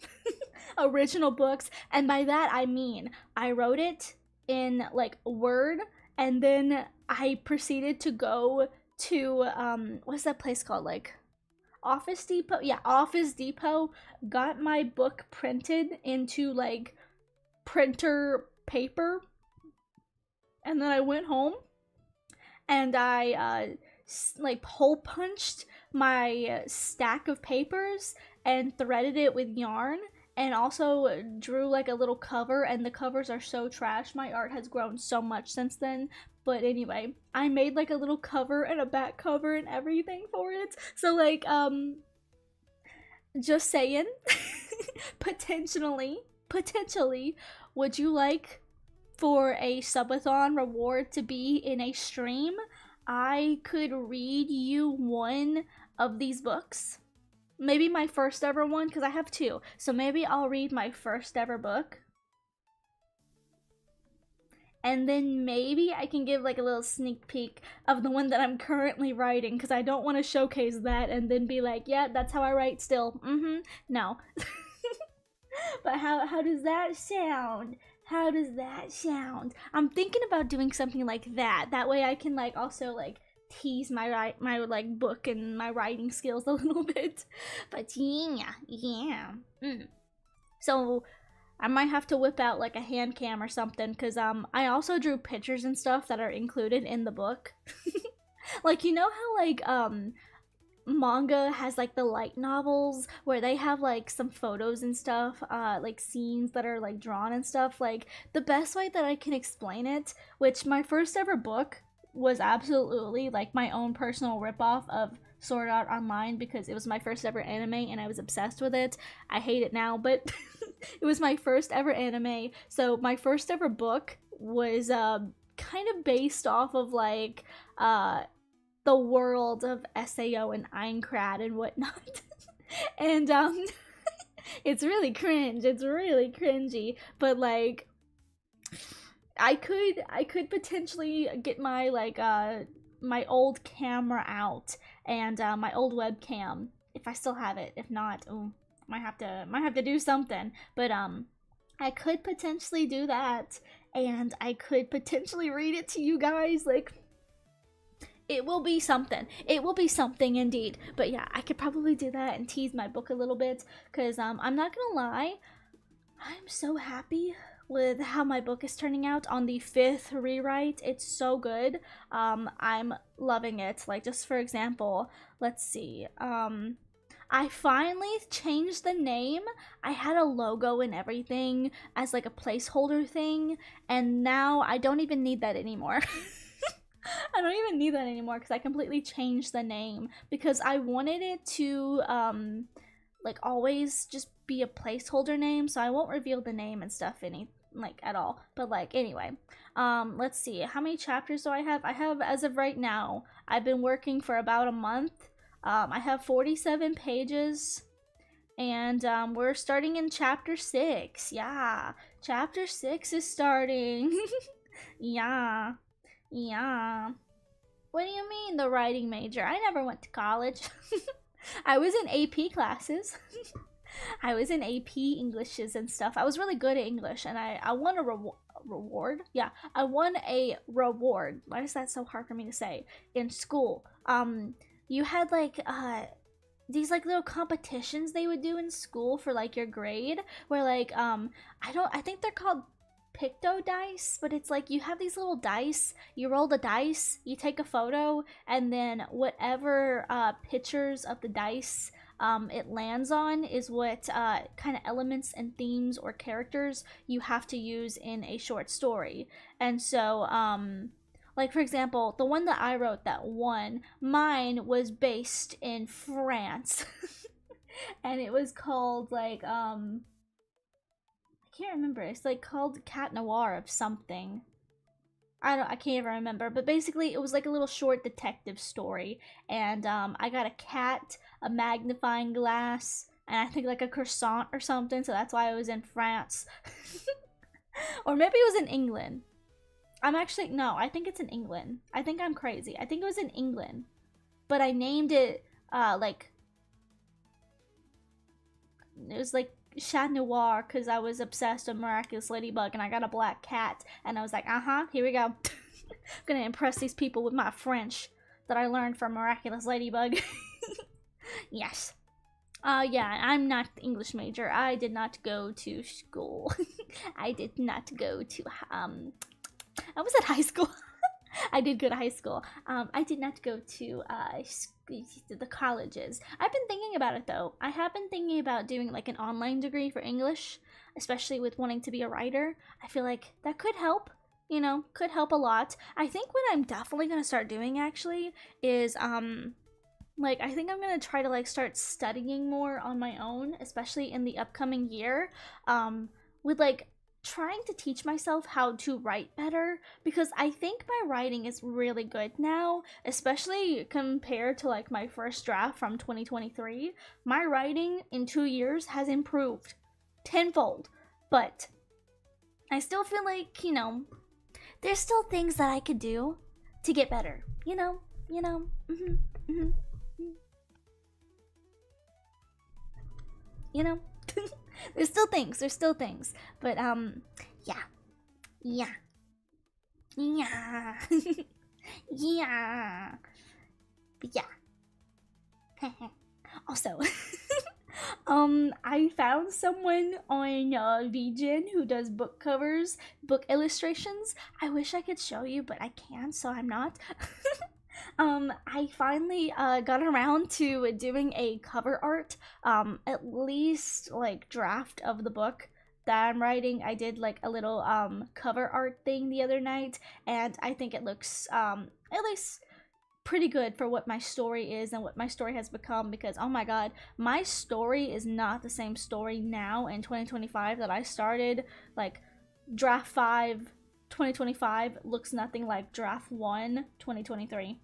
Original books. And by that I mean I wrote it in like Word, and then I proceeded to go to what's that place called, like Office Depot? Yeah, Office Depot. Got my book printed into like printer paper, And then I went home and I like hole punched my stack of papers and threaded it with yarn, and also drew like a little cover, and the covers are so trash. My art has grown so much since then. But anyway, I made like a little cover and a back cover and everything for it. So like just saying, potentially, would you like for a subathon reward to be in a stream? I could read you one of these books. Maybe my first ever one, because I have two. So maybe I'll read my first ever book. And then maybe I can give like a little sneak peek of the one that I'm currently writing, because I don't want to showcase that and then be like, yeah, that's how I write still. No. But how does that sound? How does that sound? I'm thinking about doing something like that. That way I can like also like tease my like book and my writing skills a little bit. But yeah. So I might have to whip out like a hand cam or something, because I also drew pictures and stuff that are included in the book. Like, you know how like manga has like the light novels where they have like some photos and stuff, like scenes that are like drawn and stuff. Like, the best way that I can explain it, which my first ever book was absolutely like my own personal ripoff of Sword Art Online, because it was my first ever anime and I was obsessed with it. I hate it now, but it was my first ever anime. So my first ever book was kind of based off of like the world of SAO and Aincrad and whatnot. And it's really cringe. It's really cringy, but like I could potentially get my like my old camera out and my old webcam if I still have it. If not, might have to do something. But I could potentially do that, and I could potentially read it to you guys. Like, it will be something. It will be something indeed. But yeah, I could probably do that and tease my book a little bit, because I'm not gonna lie, I'm so happy with how my book is turning out on the 5th rewrite. It's so good. I'm loving it. Like, just for example, let's see. I finally changed the name. I had a logo and everything as like a placeholder thing, and now I don't even need that anymore. I don't even need that anymore because I completely changed the name, because I wanted it to like always just be a placeholder name, so I won't reveal the name and stuff like at all. But like, anyway, let's see, how many chapters do I have? I have, as of right now, I've been working for about a month. I have 47 pages, and we're starting in chapter 6. Yeah, chapter 6 is starting. Yeah. What do you mean, the writing major? I never went to college. I was in AP classes. I was in AP Englishes and stuff. I was really good at English, and I won a reward. Yeah, I won a reward. Why is that so hard for me to say? In school. You had like these like little competitions they would do in school for like your grade, where like I think they're called picto dice, but it's like you have these little dice, you roll the dice, you take a photo, and then whatever pictures of the dice it lands on is what kind of elements and themes or characters you have to use in a short story. And so like, for example, the one that I wrote that won, mine was based in France. And it was called like I can't remember. It's like called Cat Noir of something. I can't even remember. But basically, it was like a little short detective story, and I got a cat, a magnifying glass, and I think like a croissant or something. So that's why I was in France, or maybe it was in England. No, I think it's in England. I think I'm crazy. I think it was in England, but I named it like it was like Chat Noir, because I was obsessed with Miraculous Ladybug, and I got a black cat, and I was like, here we go. I'm gonna impress these people with my French that I learned from Miraculous Ladybug. Yes. Yeah, I'm not the English major. I did not go to school. I did not go to I was at high school. I did go to high school. I did not go to the colleges. I've been thinking about it though. I have been thinking about doing like an online degree for English, especially with wanting to be a writer. I feel like that could help. You know, could help a lot. I think what I'm definitely gonna start doing actually is like I think I'm gonna try to like start studying more on my own, especially in the upcoming year. With like trying to teach myself how to write better because I think my writing is really good now, especially compared to like my first draft from 2023. My writing in 2 years has improved tenfold, but I still feel like, you know, there's still things that I could do to get better, you know, you know. There's still things, but yeah, yeah, yeah, yeah, but yeah. Also, I found someone on VGen who does book covers, book illustrations. I wish I could show you, but I can't, so I'm not. I finally got around to doing a cover art, at least like draft of the book that I'm writing. I did like a little cover art thing the other night, and I think it looks at least pretty good for what my story is and what my story has become, because oh my god, my story is not the same story now in 2025 that I started. Like draft 5 2025 looks nothing like draft 1 2023.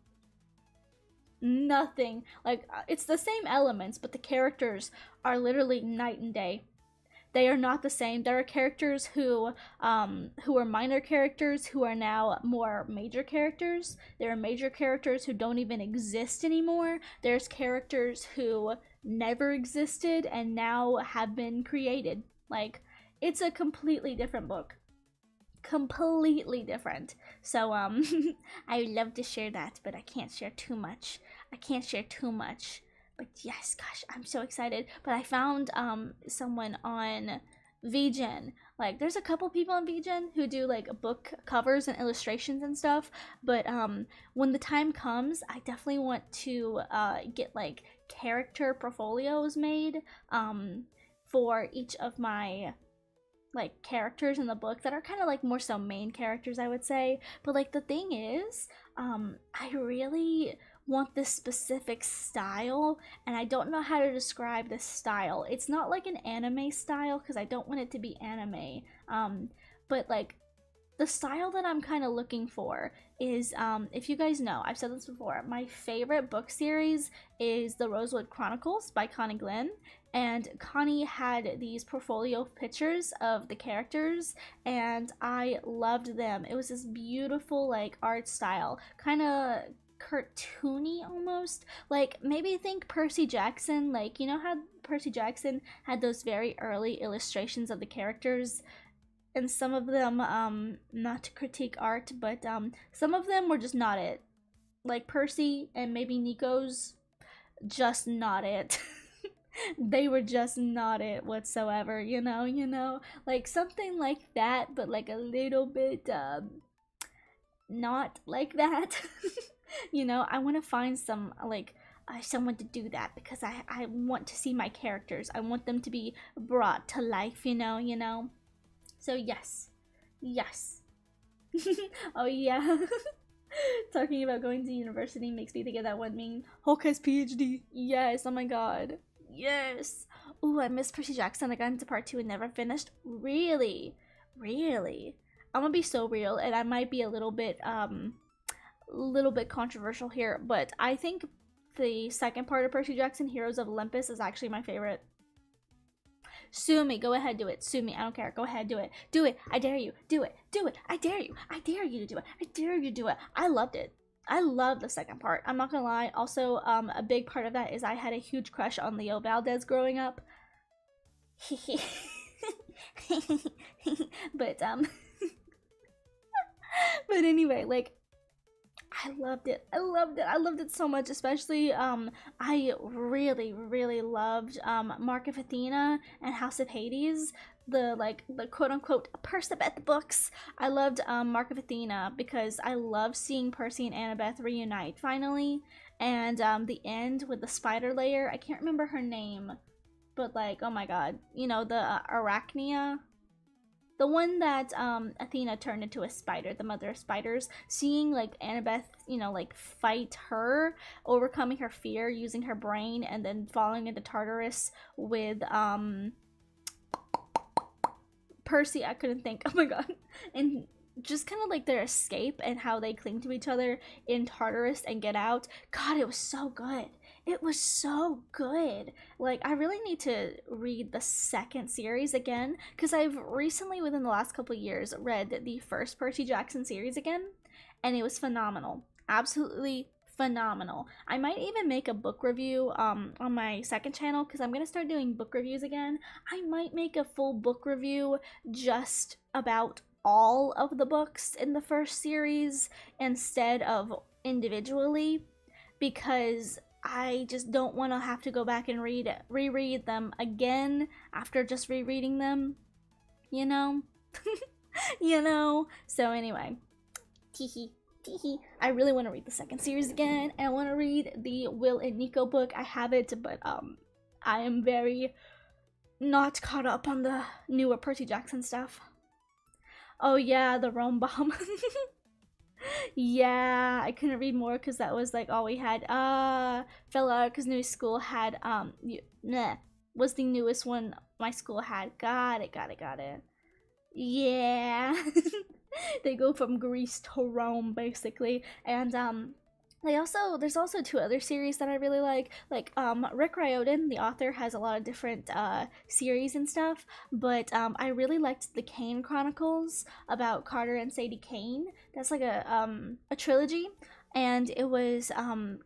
Nothing. Like it's the same elements, but the characters are literally night and day. They are not the same. There are characters who are minor characters who are now more major characters. There are major characters who don't even exist anymore. There's characters who never existed and now have been created. Like it's a completely different book. Completely different. So I would love to share that, but I can't share too much. I can't share too much. But yes, gosh, I'm so excited. But I found someone on VGen. Like there's a couple people on VGen who do like book covers and illustrations and stuff. But when the time comes, I definitely want to get like character portfolios made for each of my like characters in the book that are kind of like more so main characters, I would say. But like the thing is, I really want this specific style, and I don't know how to describe this style. It's not like an anime style because I don't want it to be anime, but like the style that I'm kind of looking for is, if you guys know, I've said this before, my favorite book series is the Rosewood Chronicles by Connie Glenn. And Connie had these portfolio pictures of the characters, and I loved them. It was this beautiful like art style, kind of cartoony almost. Like maybe think Percy Jackson. Like you know how Percy Jackson had those very early illustrations of the characters, and some of them, not to critique art, but some of them were just not it. Like Percy and maybe Nico's, just not it. They were just not it whatsoever, you know, like something like that, but like a little bit not like that. You know, I want to find some like someone to do that, because I want to see my characters. I want them to be brought to life, you know. So yes, yes. Oh yeah. Talking about going to university makes me think of that one meme. Hulk has PhD. Yes, oh my god. Yes. Ooh, I missed Percy Jackson. I got into part 2 and never finished. Really? Really? I'm gonna be so real, and I might be a little bit controversial here, but I think the second part of Percy Jackson, Heroes of Olympus, is actually my favorite. Sue me. Go ahead, do it. Sue me. I don't care. Go ahead, do it. Do it. I dare you. Do it. Do it. I dare you. I dare you to do it. I dare you to do it. I loved it. I love the second part. I'm not gonna lie. Also, a big part of that is I had a huge crush on Leo Valdez growing up. But but anyway, like I loved it. I loved it. I loved it so much. Especially, I really loved Mark of Athena and House of Hades. The quote unquote Persebeth books. I loved Mark of Athena because I love seeing Percy and Annabeth reunite finally. And the end with the spider layer. I can't remember her name, but like, oh my god, you know, the Arachnia, the one that Athena turned into a spider, the mother of spiders. Seeing like Annabeth, you know, like fight her, overcoming her fear using her brain, and then falling into Tartarus with Percy. I couldn't think. Oh my god. And just kind of like their escape and how they cling to each other in Tartarus and get out. God, it was so good. It was so good. Like, I really need to read the second series again, because I've recently, within the last couple of years, read the first Percy Jackson series again, and it was phenomenal. Absolutely phenomenal. I might even make a book review on my second channel, because I'm going to start doing book reviews again. I might make a full book review just about all of the books in the first series instead of individually, because I just don't want to have to go back and reread them again after just rereading them, you know? You know? So anyway, teehee, teehee. I really want to read the second series again, and I want to read the Will and Nico book. I have it, but I am very not caught up on the newer Percy Jackson stuff. Oh yeah, the Rome bomb. Yeah, I couldn't read more because that was like all we had. Fell out because new school had was the newest one my school had. Got it. Yeah. They go from Greece to Rome basically, and there's also two other series that I really like Rick Riordan, the author, has a lot of different series and stuff, but I really liked the Kane Chronicles about Carter and Sadie Kane. That's like a trilogy, and it was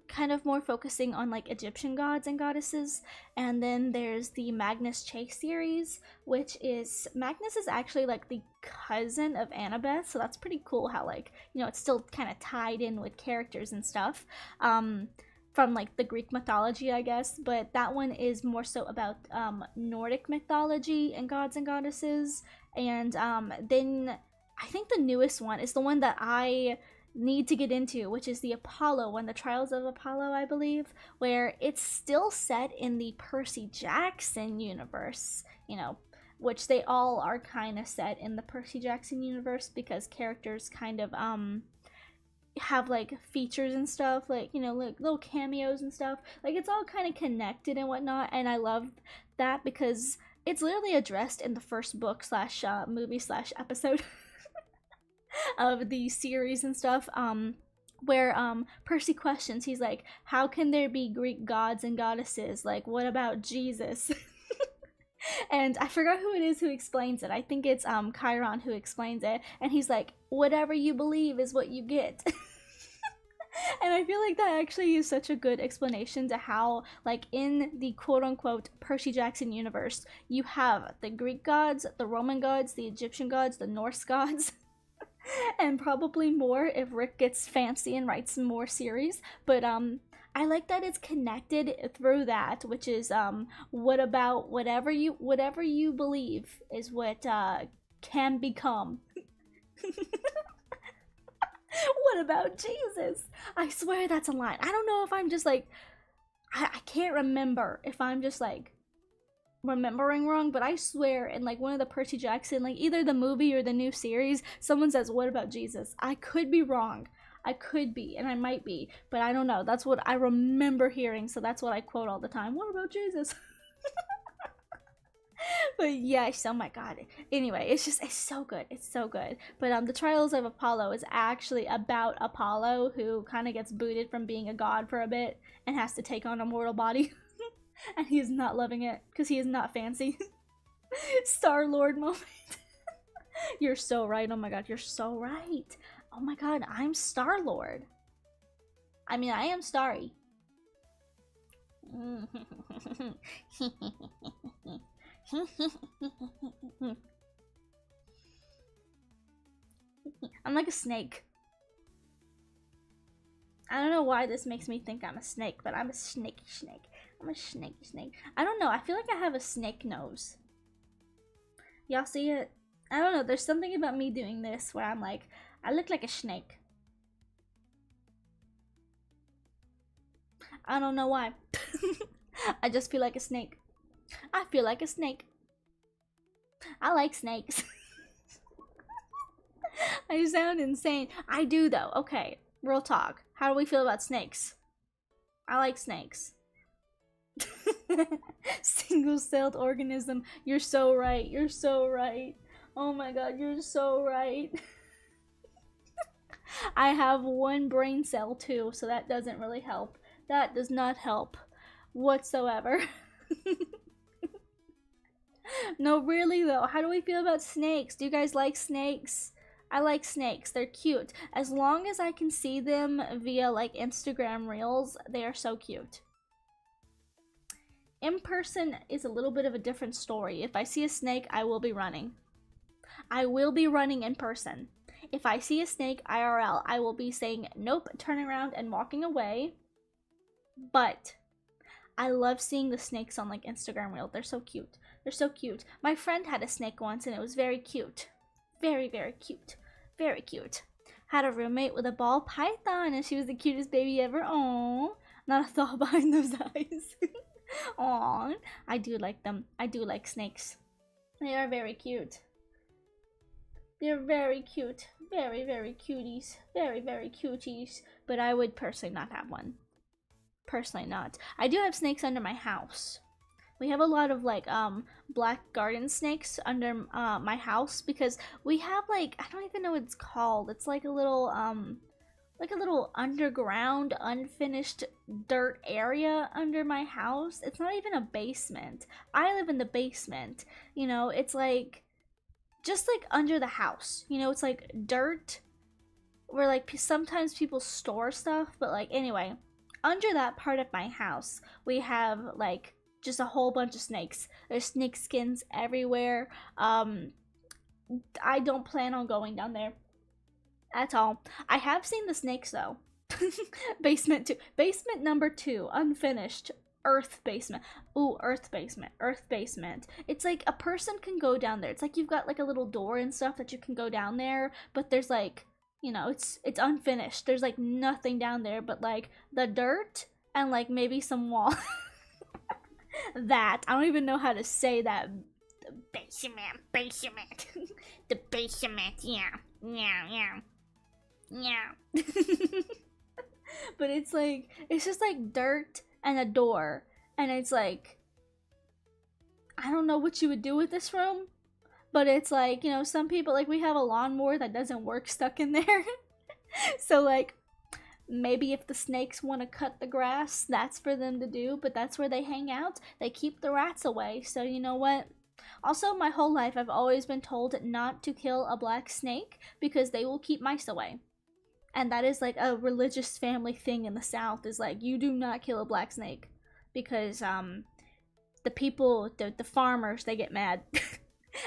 kind of more focusing on like Egyptian gods and goddesses. And then there's the Magnus Chase series, which is Magnus is actually like the cousin of Annabeth, so that's pretty cool how, like, you know, it's still kind of tied in with characters and stuff from like the Greek mythology, I guess, but that one is more so about Nordic mythology and gods and goddesses. And then I think the newest one is the one that I need to get into, which is the Apollo one, the Trials of Apollo, I believe, where it's still set in the Percy Jackson universe, you know, which they all are kind of set in the Percy Jackson universe because characters kind of have like features and stuff, like, you know, like little cameos and stuff. Like, it's all kind of connected and whatnot, and I love that because it's literally addressed in the first book slash movie slash episode of the series and stuff, where Percy questions, he's like, how can there be Greek gods and goddesses, like what about Jesus? And I forgot who it is who explains it. I think it's Chiron who explains it, and he's like, whatever you believe is what you get. And I feel like that actually is such a good explanation to how, like, in the quote-unquote Percy Jackson universe, you have the Greek gods, the Roman gods, the Egyptian gods, the Norse gods, and probably more if Rick gets fancy and writes some more series. But I like that it's connected through that, which is what about whatever you believe is what can become. What about Jesus? I swear that's a line. I don't know if I'm just like, I can't remember if I'm just like remembering wrong, but I swear in like one of the Percy Jackson, like either the movie or the new series, someone says, what about Jesus? I could be wrong. I could be, and I might be, but I don't know. That's what I remember hearing, so that's what I quote all the time. What about Jesus? But yes, oh my god. Anyway, it's so good. It's so good. But the Trials of Apollo is actually about Apollo, who kind of gets booted from being a god for a bit and has to take on a mortal body. And he is not loving it because he is not fancy. Star-Lord moment. You're so right. Oh my god, you're so right. Oh my god, I'm Star-Lord. I mean, I am Starry. I'm like a snake. I don't know why this makes me think I'm a snake, but I'm a snaky snake. I'm a snaky snake. I don't know. I feel like I have a snake nose. Y'all see it? I don't know. There's something about me doing this where I'm like, I look like a snake. I don't know why. I just feel like a snake. I feel like a snake. I like snakes. I sound insane. I do though. Okay, real talk. How do we feel about snakes? I like snakes. Single-celled organism. You're so right. You're so right. Oh my god, you're so right. I have one brain cell too, so that doesn't really help. That does not help whatsoever. No, really though. How do we feel about snakes? Do you guys like snakes? I like snakes. They're cute. As long as I can see them via like Instagram Reels, they are so cute. In person is a little bit of a different story. If I see a snake, I will be running. I will be running in person. If I see a snake IRL, I will be saying nope, turning around and walking away. But I love seeing the snakes on like Instagram Reel. They're so cute. They're so cute. My friend had a snake once and it was very cute. Very, very cute. Very cute. Had a roommate with a ball python and she was the cutest baby ever. Aww. Not a thought behind those eyes. Aww. I do like them. I do like snakes. They are very cute. They're very cute. Very, very cuties. Very, very cuties. But I would personally not have one. Personally not. I do have snakes under my house. We have a lot of like black garden snakes under my house because we have like, I don't even know what it's called. It's like a little underground unfinished dirt area under my house. It's not even a basement. I live in the basement. You know, it's like just like under the house. You know, it's like dirt where like sometimes people store stuff, but like anyway, under that part of my house, we have like just a whole bunch of snakes. There's snake skins everywhere. I don't plan on going down there at all. I have seen the snakes though. Basement 2. Basement number 2, unfinished. Earth basement. Ooh, earth basement. Earth basement. It's like a person can go down there. It's like you've got like a little door and stuff that you can go down there, but there's like, you know, it's unfinished. There's like nothing down there but like the dirt and like maybe some wall. That I don't even know how to say that. The basement. The basement. Yeah. But it's like, it's just like dirt and a door, and it's like, I don't know what you would do with this room. But it's like, you know, some people, like, we have a lawnmower that doesn't work stuck in there. So, like, maybe if the snakes want to cut the grass, that's for them to do. But that's where they hang out. They keep the rats away. So, you know what? Also, my whole life, I've always been told not to kill a black snake because they will keep mice away. And that is, like, a religious family thing in the South. Is, like, you do not kill a black snake. Because, the people, the farmers, they get mad.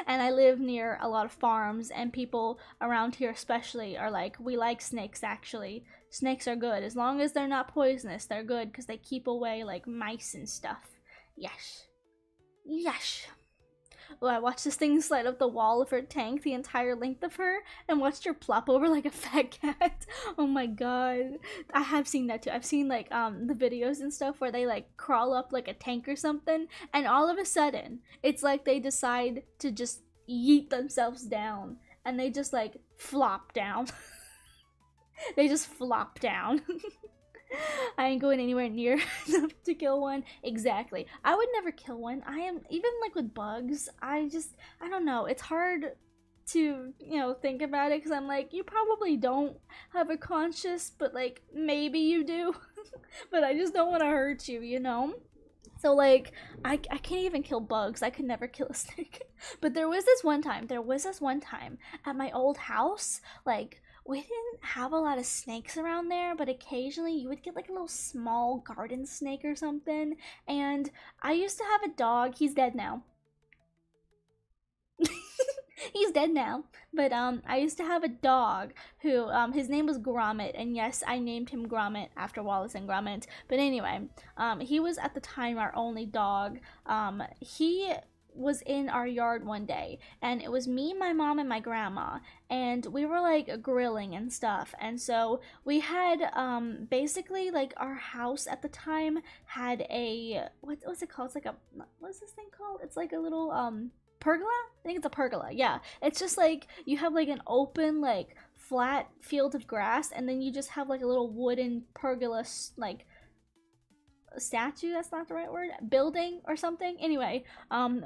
And I live near a lot of farms, and people around here especially are like, we like snakes actually. Snakes are good. As long as they're not poisonous, they're good because they keep away like mice and stuff. Yes. Yes. Oh, I watched this thing slide up the wall of her tank the entire length of her and watched her plop over like a fat cat. Oh my god. I have seen that too. I've seen like the videos and stuff where they like crawl up like a tank or something, and all of a sudden it's like they decide to just yeet themselves down and they just like flop down. They just flop down. I ain't going anywhere near enough to kill one. Exactly. I would never kill one. I am, even like with bugs, I don't know. It's hard to, you know, think about it because I'm like, you probably don't have a conscience, but like, maybe you do. But I just don't want to hurt you, you know? So like, I can't even kill bugs. I could never kill a snake. But there was this one time at my old house, like, we didn't have a lot of snakes around there, but occasionally you would get like a little small garden snake or something. And I used to have a dog. He's dead now. He's dead now. But I used to have a dog who his name was Gromit, and yes, I named him Gromit after Wallace and Gromit. But anyway, he was at the time our only dog. He was in our yard one day, and it was me, my mom, and my grandma, and we were like grilling and stuff. And so we had basically like our house at the time had a what's it called? It's like a, what's this thing called? It's like a little pergola. I think it's a pergola. Yeah, it's just like you have like an open like flat field of grass, and then you just have like a little wooden pergola like statue, that's not the right word, building or something. Anyway,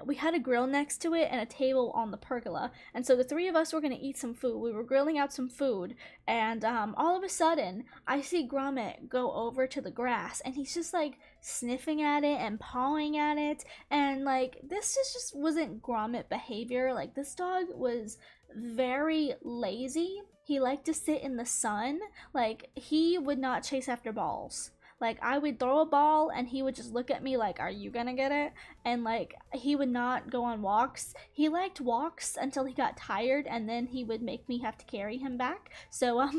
we had a grill next to it and a table on the pergola, and so the three of us were gonna eat some food. We were grilling out some food, and all of a sudden I see Gromit go over to the grass, and he's just like sniffing at it and pawing at it, and like this just wasn't Gromit behavior. Like, this dog was very lazy. He liked to sit in the sun. Like, he would not chase after balls. Like, I would throw a ball and he would just look at me like, are you gonna get it? And like, he would not go on walks. He liked walks until he got tired, and then he would make me have to carry him back. So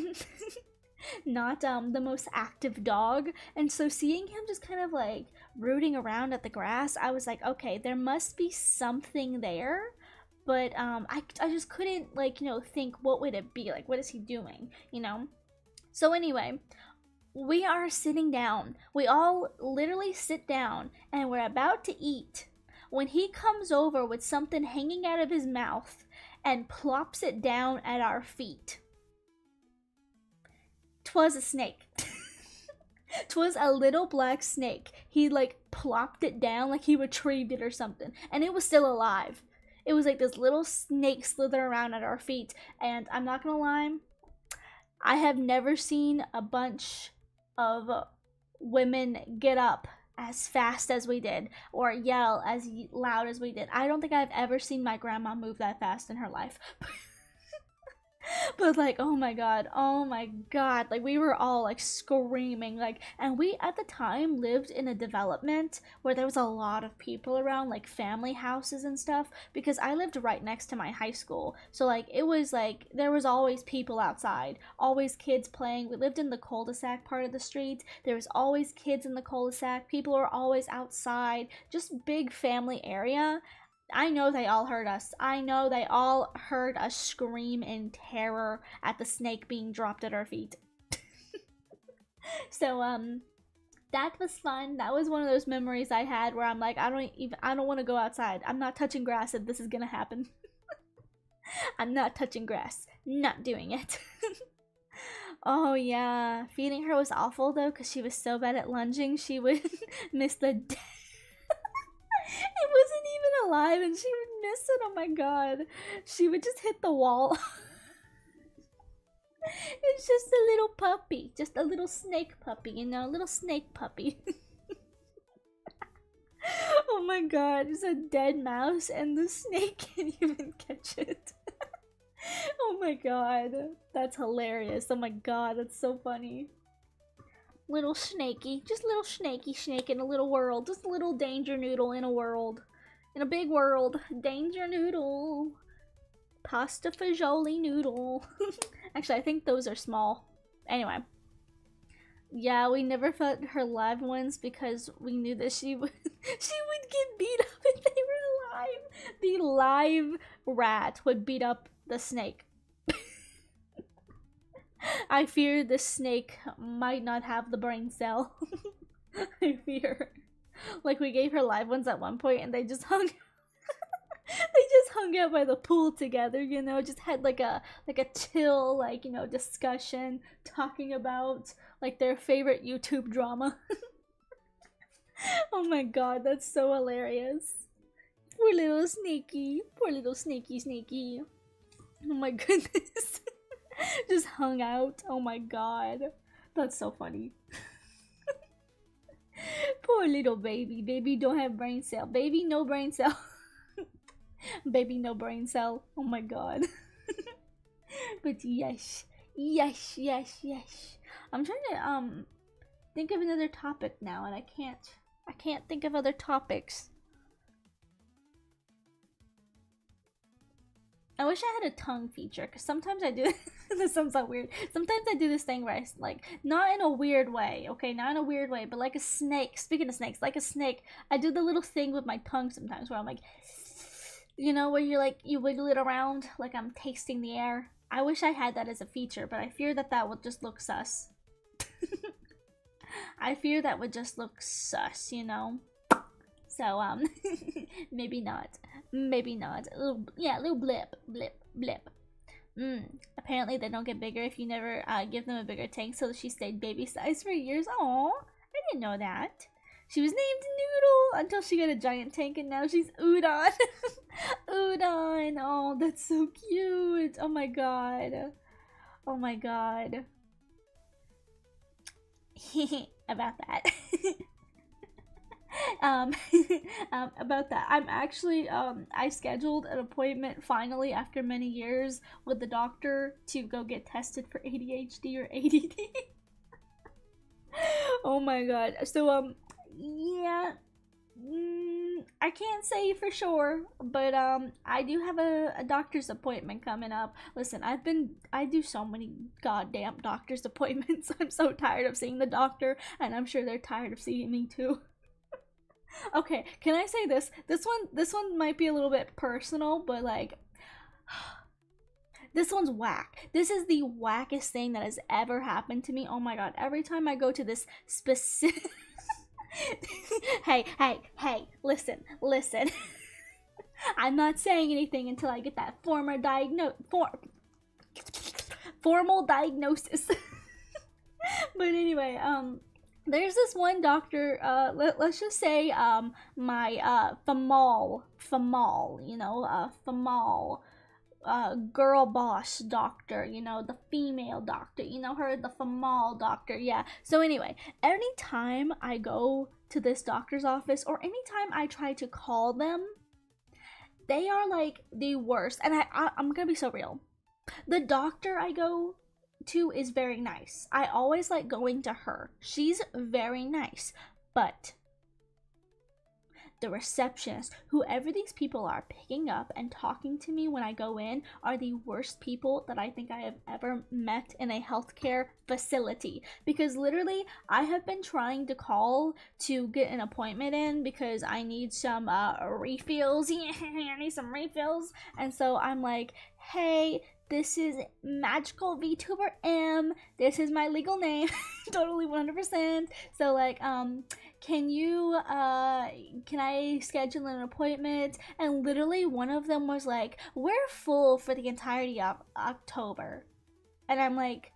not the most active dog. And so seeing him just kind of like rooting around at the grass, I was like, okay, there must be something there. But I just couldn't, like, you know, think what would it be, like, what is he doing, you know? So anyway, we are sitting down. We all literally sit down, and we're about to eat when he comes over with something hanging out of his mouth and plops it down at our feet. 'Twas a snake. 'Twas a little black snake. He like plopped it down like he retrieved it or something, and it was still alive. It was like this little snake slither around at our feet, and I'm not gonna lie, I have never seen a bunch of women get up as fast as we did or yell as loud as we did. I don't think I've ever seen my grandma move that fast in her life. But like, oh my god, like we were all like screaming, like, and we at the time lived in a development where there was a lot of people around, like family houses and stuff, because I lived right next to my high school. So like, it was like there was always people outside, always kids playing. We lived in the cul-de-sac part of the street. There was always kids in the cul-de-sac. People were always outside, just big family area. I know they all heard us. I know they all heard us scream in terror at the snake being dropped at our feet. So that was fun. That was one of those memories I had where I'm like, I don't want to go outside. I'm not touching grass if this is gonna happen. I'm not touching grass. Not doing it. Oh yeah, feeding her was awful though, because she was so bad at lunging. She would miss the it wasn't even alive and she would miss it. Oh my god. She would just hit the wall. It's just a little puppy. Just a little snake puppy, you know? A little snake puppy. Oh my god. It's a dead mouse and the snake can't even catch it. Oh my god. That's hilarious. Oh my god. That's so funny. Little snaky, just little snaky snake in a little world, just a little danger noodle in a world, in a big world. Danger noodle, pasta fagioli noodle. Actually, I think those are small. Anyway, yeah, we never fed her live ones because we knew that she would get beat up if they were alive. The live rat would beat up the snake. I fear the snake might not have the brain cell. I fear. Like, we gave her live ones at one point and they just hung they just hung out by the pool together, you know, just had like a chill, like, you know, discussion talking about like their favorite YouTube drama. Oh my god, that's so hilarious. Poor little snaky. Poor little snaky. Oh my goodness. Just hung out. Oh my god. That's so funny. Poor little baby. Baby don't have brain cell. Baby no brain cell. Baby no brain cell. Oh my god. But yes. Yes. I'm trying to think of another topic now and I can't think of other topics. I wish I had a tongue feature, because sometimes I do. This sounds so weird. Sometimes I do this thing where I, like, not in a weird way, okay? Not in a weird way, but like a snake. Speaking of snakes, like a snake, I do the little thing with my tongue sometimes where I'm like, you know, where you're like, you wiggle it around like I'm tasting the air. I wish I had that as a feature, but I fear that that would just look sus. I fear that would just look sus, you know? So, maybe not. Maybe not. Yeah, a little blip, blip, blip. Apparently they don't get bigger if you never give them a bigger tank, so she stayed baby size for years. Aw, I didn't know that. She was named Noodle until she got a giant tank, and now she's Udon. Udon. Oh, that's so cute. Oh my god. Oh my god. About that. About that, I'm actually I scheduled an appointment finally after many years with the doctor to go get tested for ADHD or ADD. Oh my god. So yeah, I can't say for sure, but I do have a doctor's appointment coming up. Listen, I do so many goddamn doctor's appointments. I'm so tired of seeing the doctor, and I'm sure they're tired of seeing me too. Okay, can I say this? This one might be a little bit personal, but like, this one's whack. This is the wackest thing that has ever happened to me. Oh my god, every time I go to this specific hey, listen. I'm not saying anything until I get that formal diagnosis. But anyway, there's this one doctor, let's just say, my, Famal, you know, Famal, girl boss doctor, you know, the female doctor, you know her, the Famal doctor, yeah. So anyway, anytime I go to this doctor's office, or anytime I try to call them, they are, like, the worst, and I'm gonna be so real. The doctor I go to is very nice. I always like going to her. She's very nice. But the receptionist, whoever these people are picking up and talking to me when I go in, are the worst people that I think I have ever met in a healthcare facility. Because literally, I have been trying to call to get an appointment in because I need some refills. I need some refills. And so I'm like, hey, this is Magical VTuber M. This is my legal name. Totally 100%. So like, can I schedule an appointment? And literally one of them was like, we're full for the entirety of October. And I'm like,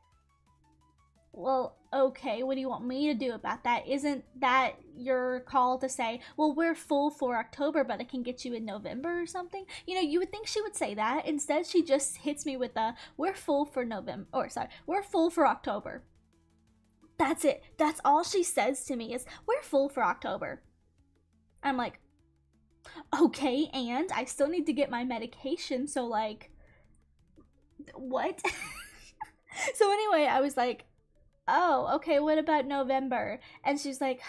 well, okay, what do you want me to do about that? Isn't that your call to say, well, we're full for October, but I can get you in November or something? You know, you would think she would say that. Instead, she just hits me with a, we're full for November, or sorry, we're full for October. That's it. That's all she says to me is, we're full for October. I'm like, okay, and I still need to get my medication, so like, what? So anyway, I was like, oh, okay, what about November? And she's like,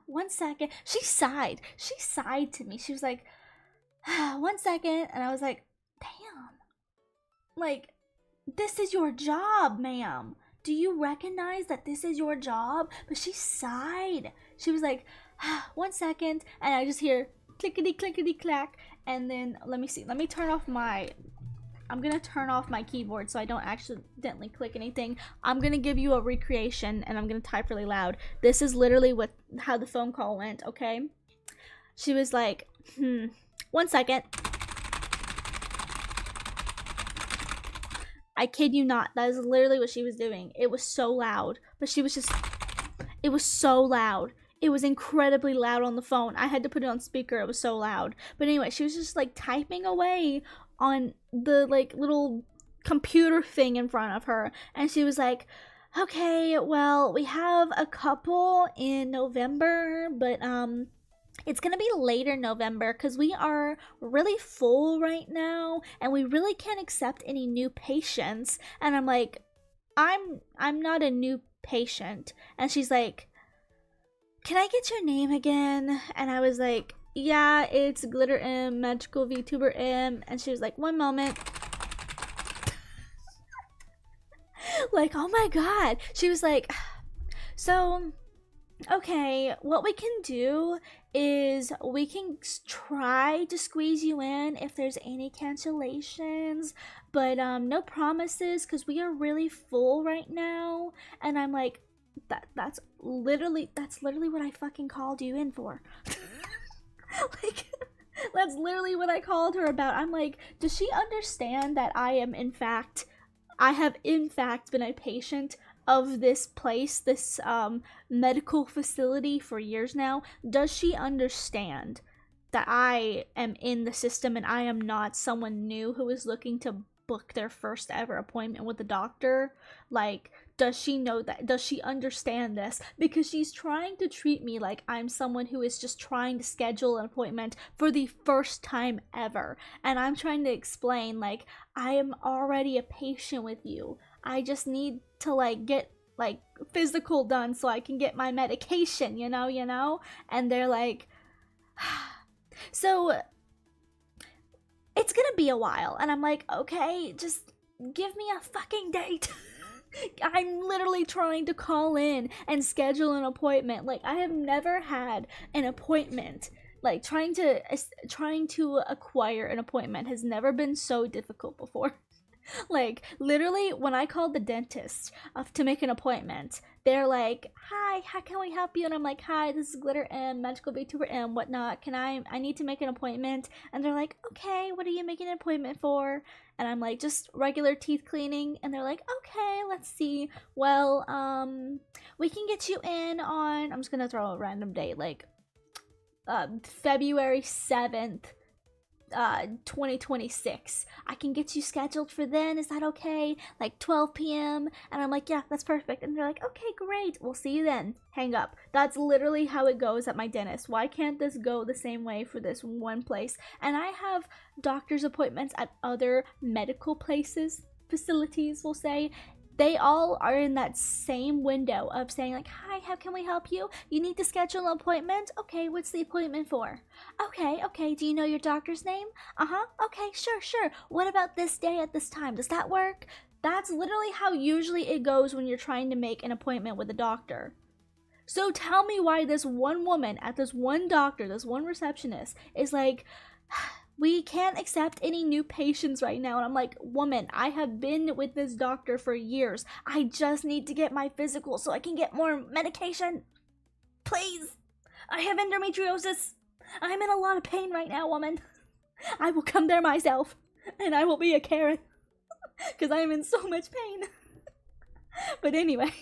1 second. She sighed to me. She was like, 1 second. And I was like, damn, like, this is your job, ma'am. Do you recognize that this is your job? But she sighed. She was like, 1 second. And I just hear clickety clickety clack. And then let me see, let me turn off my, I'm gonna turn off my keyboard so I don't accidentally click anything. I'm gonna give you a recreation and I'm gonna type really loud. This is literally how the phone call went, okay? She was like, 1 second. I kid you not, that is literally what she was doing. It was so loud, but she was just, it was so loud. It was incredibly loud on the phone. I had to put it on speaker, it was so loud. But anyway, she was just like typing away on the like little computer thing in front of her, and she was like, okay, well, we have a couple in November, but it's gonna be later November because we are really full right now and we really can't accept any new patients. And I'm like, I'm not a new patient. And she's like, can I get your name again? And I was like, yeah, it's Glitter M, Magical VTuber M. And she was like, 1 moment. Like, oh my god. She was like, so, okay, what we can do is we can try to squeeze you in if there's any cancellations, but no promises because we are really full right now. And I'm like, that's literally what I fucking called you in for. Like, that's literally what I called her about. I'm like, does she understand that I have in fact been a patient of this place, this medical facility for years now? Does she understand that I am in the system and I am not someone new who is looking to book their first ever appointment with the doctor? Like, does she know that? Does she understand this? Because she's trying to treat me like I'm someone who is just trying to schedule an appointment for the first time ever. And I'm trying to explain, like, I am already a patient with you. I just need to, like, get, like, physical done so I can get my medication, you know? And they're like, so it's gonna be a while. And I'm like, okay, just give me a fucking date. I'm literally trying to call in and schedule an appointment. Like, I have never had an appointment. Like, trying to acquire an appointment has never been so difficult before. Like, literally, when I called the dentist to make an appointment, they're like, hi, how can we help you? And I'm like, hi, this is Glitter M, Magical VTuber M, whatnot. I need to make an appointment. And they're like, okay, what are you making an appointment for? And I'm like, just regular teeth cleaning. And they're like, okay, let's see. Well, we can get you in on, I'm just gonna throw a random date, like, February 7th. 2026. I can get you scheduled for then. Is that okay? Like 12 p.m. And I'm like, yeah, that's perfect. And they're like, okay, great. We'll see you then. Hang up. That's literally how it goes at my dentist. Why can't this go the same way for this one place? And I have doctor's appointments at other medical places, facilities, we'll say. They all are in that same window of saying, like, hi, how can we help you? You need to schedule an appointment? Okay, what's the appointment for? Okay, do you know your doctor's name? Okay, sure. What about this day at this time? Does that work? That's literally how usually it goes when you're trying to make an appointment with a doctor. So tell me why this one woman at this one doctor, this one receptionist, is like, we can't accept any new patients right now. And I'm like, woman, I have been with this doctor for years. I just need to get my physical so I can get more medication. Please. I have endometriosis. I'm in a lot of pain right now, woman. I will come there myself. And I will be a Karen. Because I am in so much pain. But anyway.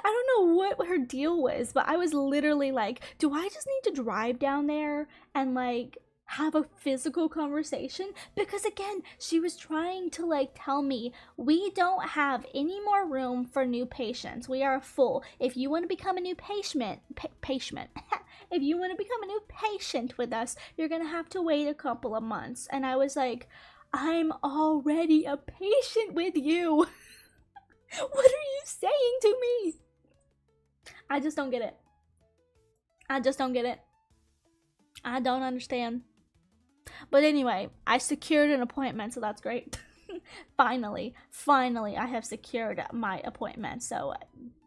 I don't know what her deal was. But I was literally like, do I just need to drive down there and, like, have a physical conversation? Because again, she was trying to, like, tell me, we don't have any more room for new patients. We are full. If you want to become a new patient, if you want to become a new patient with us, you're gonna have to wait a couple of months. And I was like, I'm already a patient with you. What are you saying to me? I just don't get it. I don't understand. But anyway, I secured an appointment, so that's great. Finally, I have secured my appointment. So,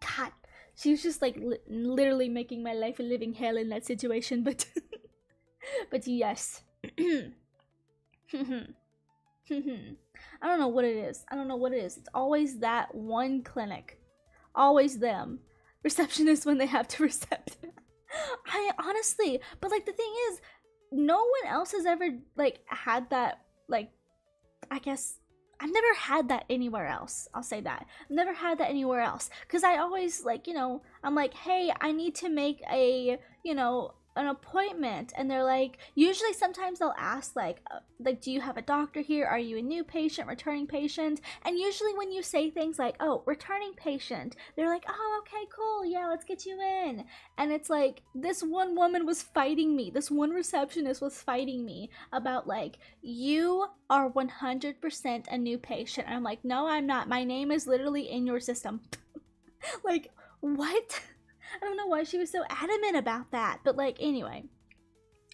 God, she was just like literally making my life a living hell in that situation. But, but yes. I don't know what it is. It's always that one clinic. Always them. Receptionists when they have to recept. I honestly, but like the thing is, no one else has ever, like, had that, like, I guess, I've never had that anywhere else. I'll say that. I've never had that anywhere else. Because I always, like, you know, I'm like, hey, I need to make a, you know, an appointment. And they're like, usually sometimes they'll ask, like, do you have a doctor here? Are you a new patient, returning patient? And usually when you say things like, oh, returning patient, they're like, oh, okay, cool. Yeah, let's get you in. And it's like, this one woman was fighting me. This one receptionist was fighting me about, like, you are 100% a new patient. And I'm like, no, I'm not. My name is literally in your system. Like, what? I don't know why she was so adamant about that. But, like, anyway,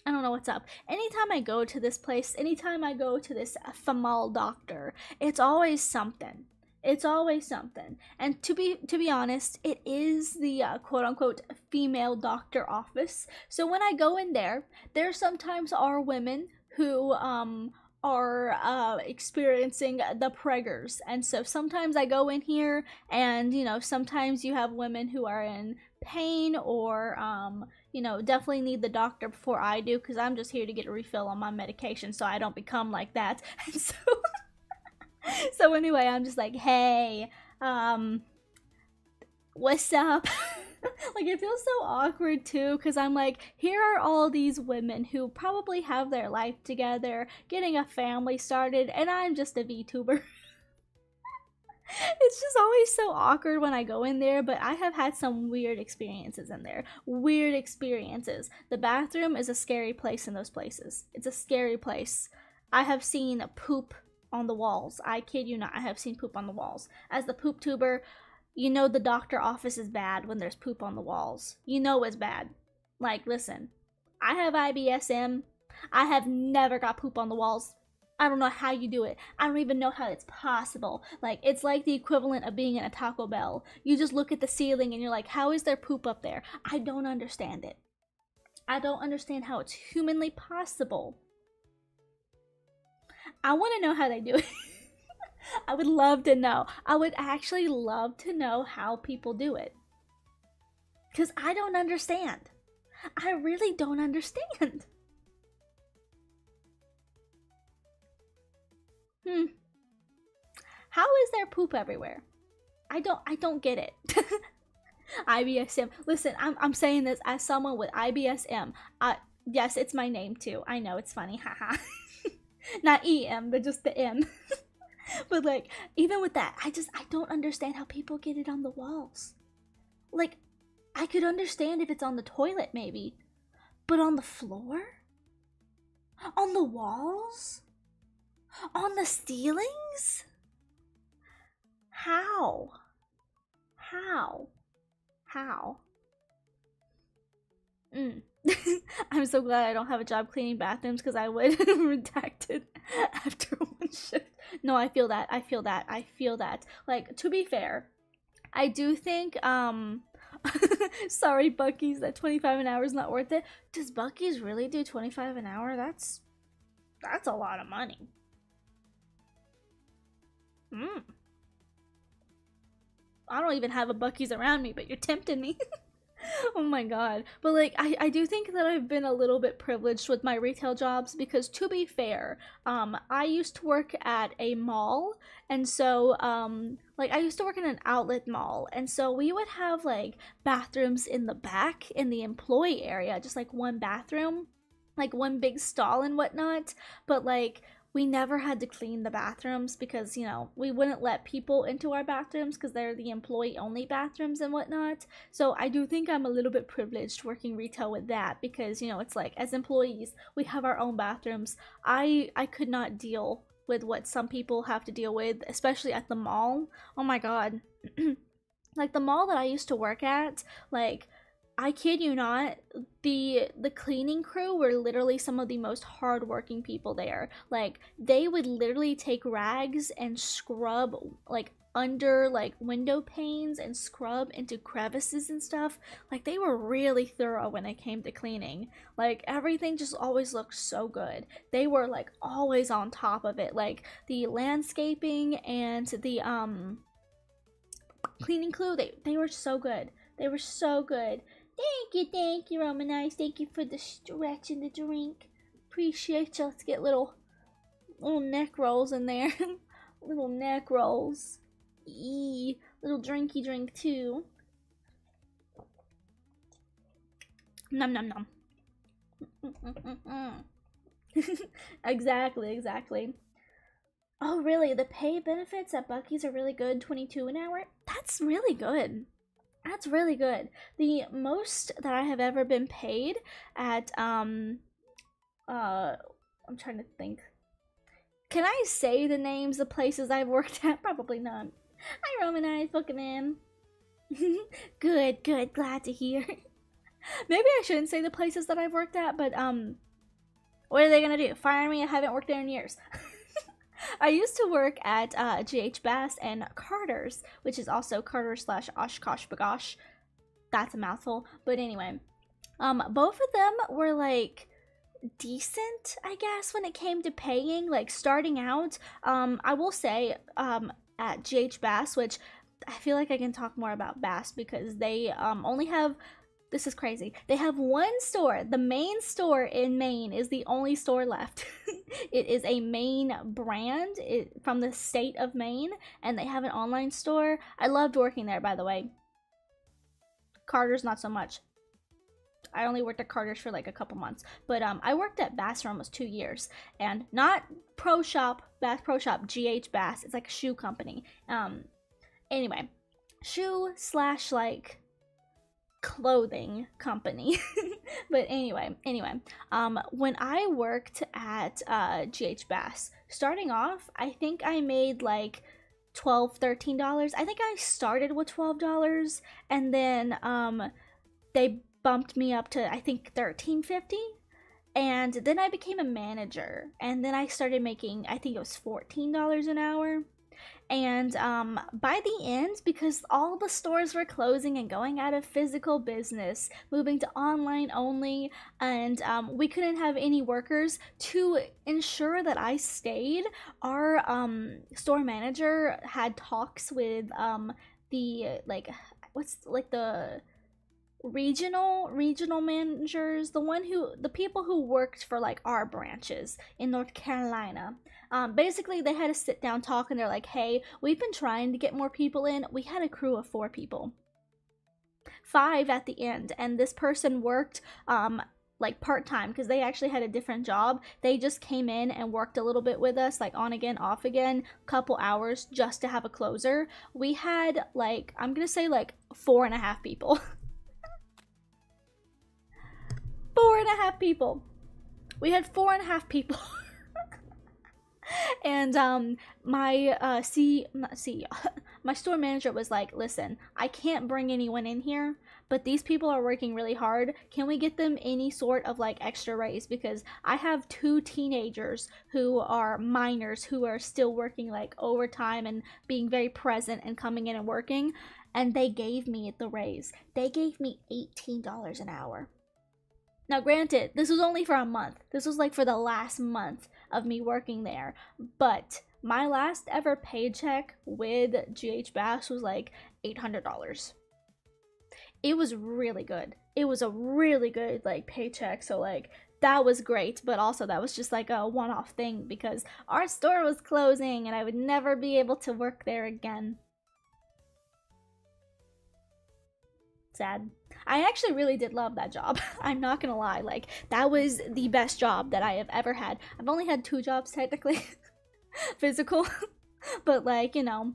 I don't know what's up. Anytime I go to this place, anytime I go to this female doctor, it's always something. It's always something. And to be honest, it is the quote unquote female doctor office. So when I go in there sometimes are women who are experiencing the preggers. And so sometimes I go in here and sometimes you have women who are in pain or definitely need the doctor before I do, because I'm just here to get a refill on my medication so I don't become like that. And so anyway, I'm just like, hey, what's up? Like, it feels so awkward too, because I'm like, here are all these women who probably have their life together, getting a family started, and I'm just a VTuber. It's just always so awkward when I go in there, but I have had some weird experiences in there. Weird experiences. The bathroom is a scary place in those places. It's a scary place. I have seen poop on the walls. I kid you not, I have seen poop on the walls. As the poop tuber, you know the doctor office is bad when there's poop on the walls. You know it's bad. Like, listen, I have IBSM. I have never got poop on the walls. I don't know how you do it. I don't even know how it's possible. Like, it's like the equivalent of being in a Taco Bell. You just look at the ceiling and you're like, how is there poop up there? I don't understand it. I don't understand how it's humanly possible. I want to know how they do it. I would love to know. I would actually love to know how people do it. Because I don't understand. I really don't understand. How is there poop everywhere? I don't get it. IBSM. Listen, I'm saying this as someone with IBSM. Yes, it's my name too. I know, it's funny. Haha. Not EM, but just the M. But like, even with that, I don't understand how people get it on the walls. Like, I could understand if it's on the toilet maybe, but on the floor? On the walls? On the ceilings? How? I'm so glad I don't have a job cleaning bathrooms, because I would redacted after one shift. No, I feel that. Like, to be fair, I do think, sorry, Buc-ee's, that 25 an hour is not worth it. Does Buc-ee's really do 25 an hour? That's a lot of money. I don't even have a Buc-ee's around me, but you're tempting me. Oh my god. But like, I do think that I've been a little bit privileged with my retail jobs, because to be fair, I used to work at a mall, and so like, I used to work in an outlet mall, and so we would have like bathrooms in the back in the employee area, just like one bathroom, like one big stall and whatnot. But like, we never had to clean the bathrooms because, we wouldn't let people into our bathrooms because they're the employee-only bathrooms and whatnot. So I do think I'm a little bit privileged working retail with that, because, it's like, as employees, we have our own bathrooms. I could not deal with what some people have to deal with, especially at the mall. Oh my god. Like, the mall that I used to work at, like, I kid you not, the cleaning crew were literally some of the most hardworking people there. Like, they would literally take rags and scrub, like, under, like, window panes and scrub into crevices and stuff. Like, they were really thorough when it came to cleaning. Like, everything just always looked so good. They were, like, always on top of it. Like, the landscaping and the, cleaning crew, they were so good. They were so good. Thank you, Roman Eyes. Thank you for the stretch and the drink. Appreciate you. Let's get little neck rolls in there. Little neck rolls. Little drinky drink too. Nom nom nom. Exactly. Oh really? The pay benefits at Buc-ee's are really good. 22 an hour? That's really good. That's really good. The most that I have ever been paid at, I'm trying to think. Can I say the names of places I've worked at? Probably not. Hi, Roman Eyes, welcome in. Good, glad to hear. Maybe I shouldn't say the places that I've worked at, but, what are they gonna do? Fire me? I haven't worked there in years. I used to work at GH Bass and Carter's, which is also Carter slash Oshkosh Bagosh. That's a mouthful. But anyway, both of them were like decent, I guess, when it came to paying, like starting out. I will say, at GH Bass, which I feel like I can talk more about Bass because they only have, this is crazy, they have one store. The main store in Maine is the only store left. It is a Maine brand from the state of Maine, and they have an online store. I loved working there, by the way. Carter's not so much. I only worked at Carter's for like a couple months, but I worked at Bass for almost 2 years, and not Pro Shop, Bass Pro Shop, GH Bass. It's like a shoe company. Anyway, shoe slash like clothing company. But anyway, when I worked at GH Bass, starting off, I think I made like $12-13. I think I started with $12, and then they bumped me up to, I think, $13.50, and then I became a manager, and then I started making, I think it was $14 an hour. And by the end, because all the stores were closing and going out of physical business, moving to online only, and we couldn't have any workers, to ensure that I stayed, our store manager had talks with the, like, what's, like, the regional managers, the people who worked for like our branches in North Carolina. Basically they had a sit down talk, and they're like, hey, we've been trying to get more people in. We had a crew of 4 people, 5 at the end, and this person worked like part-time because they actually had a different job. They just came in and worked a little bit with us, like on again, off again, couple hours, just to have a closer. We had, like, I'm gonna say like 4.5 people. 4.5 people. We had 4.5 people. And my my store manager was like, listen, I can't bring anyone in here, but these people are working really hard. Can we get them any sort of like extra raise? Because I have 2 teenagers who are minors who are still working like overtime and being very present and coming in and working, and they gave me the raise. They gave me $18 an hour. Now, granted, this was only for a month. This was like for the last month of me working there. But my last ever paycheck with GH Bass was like $800. It was really good. It was a really good like paycheck. So like that was great. But also that was just like a one-off thing because our store was closing and I would never be able to work there again. Sad. I actually really did love that job. I'm not gonna lie, like that was the best job that I have ever had. I've only had 2 jobs technically, physical, but like, you know,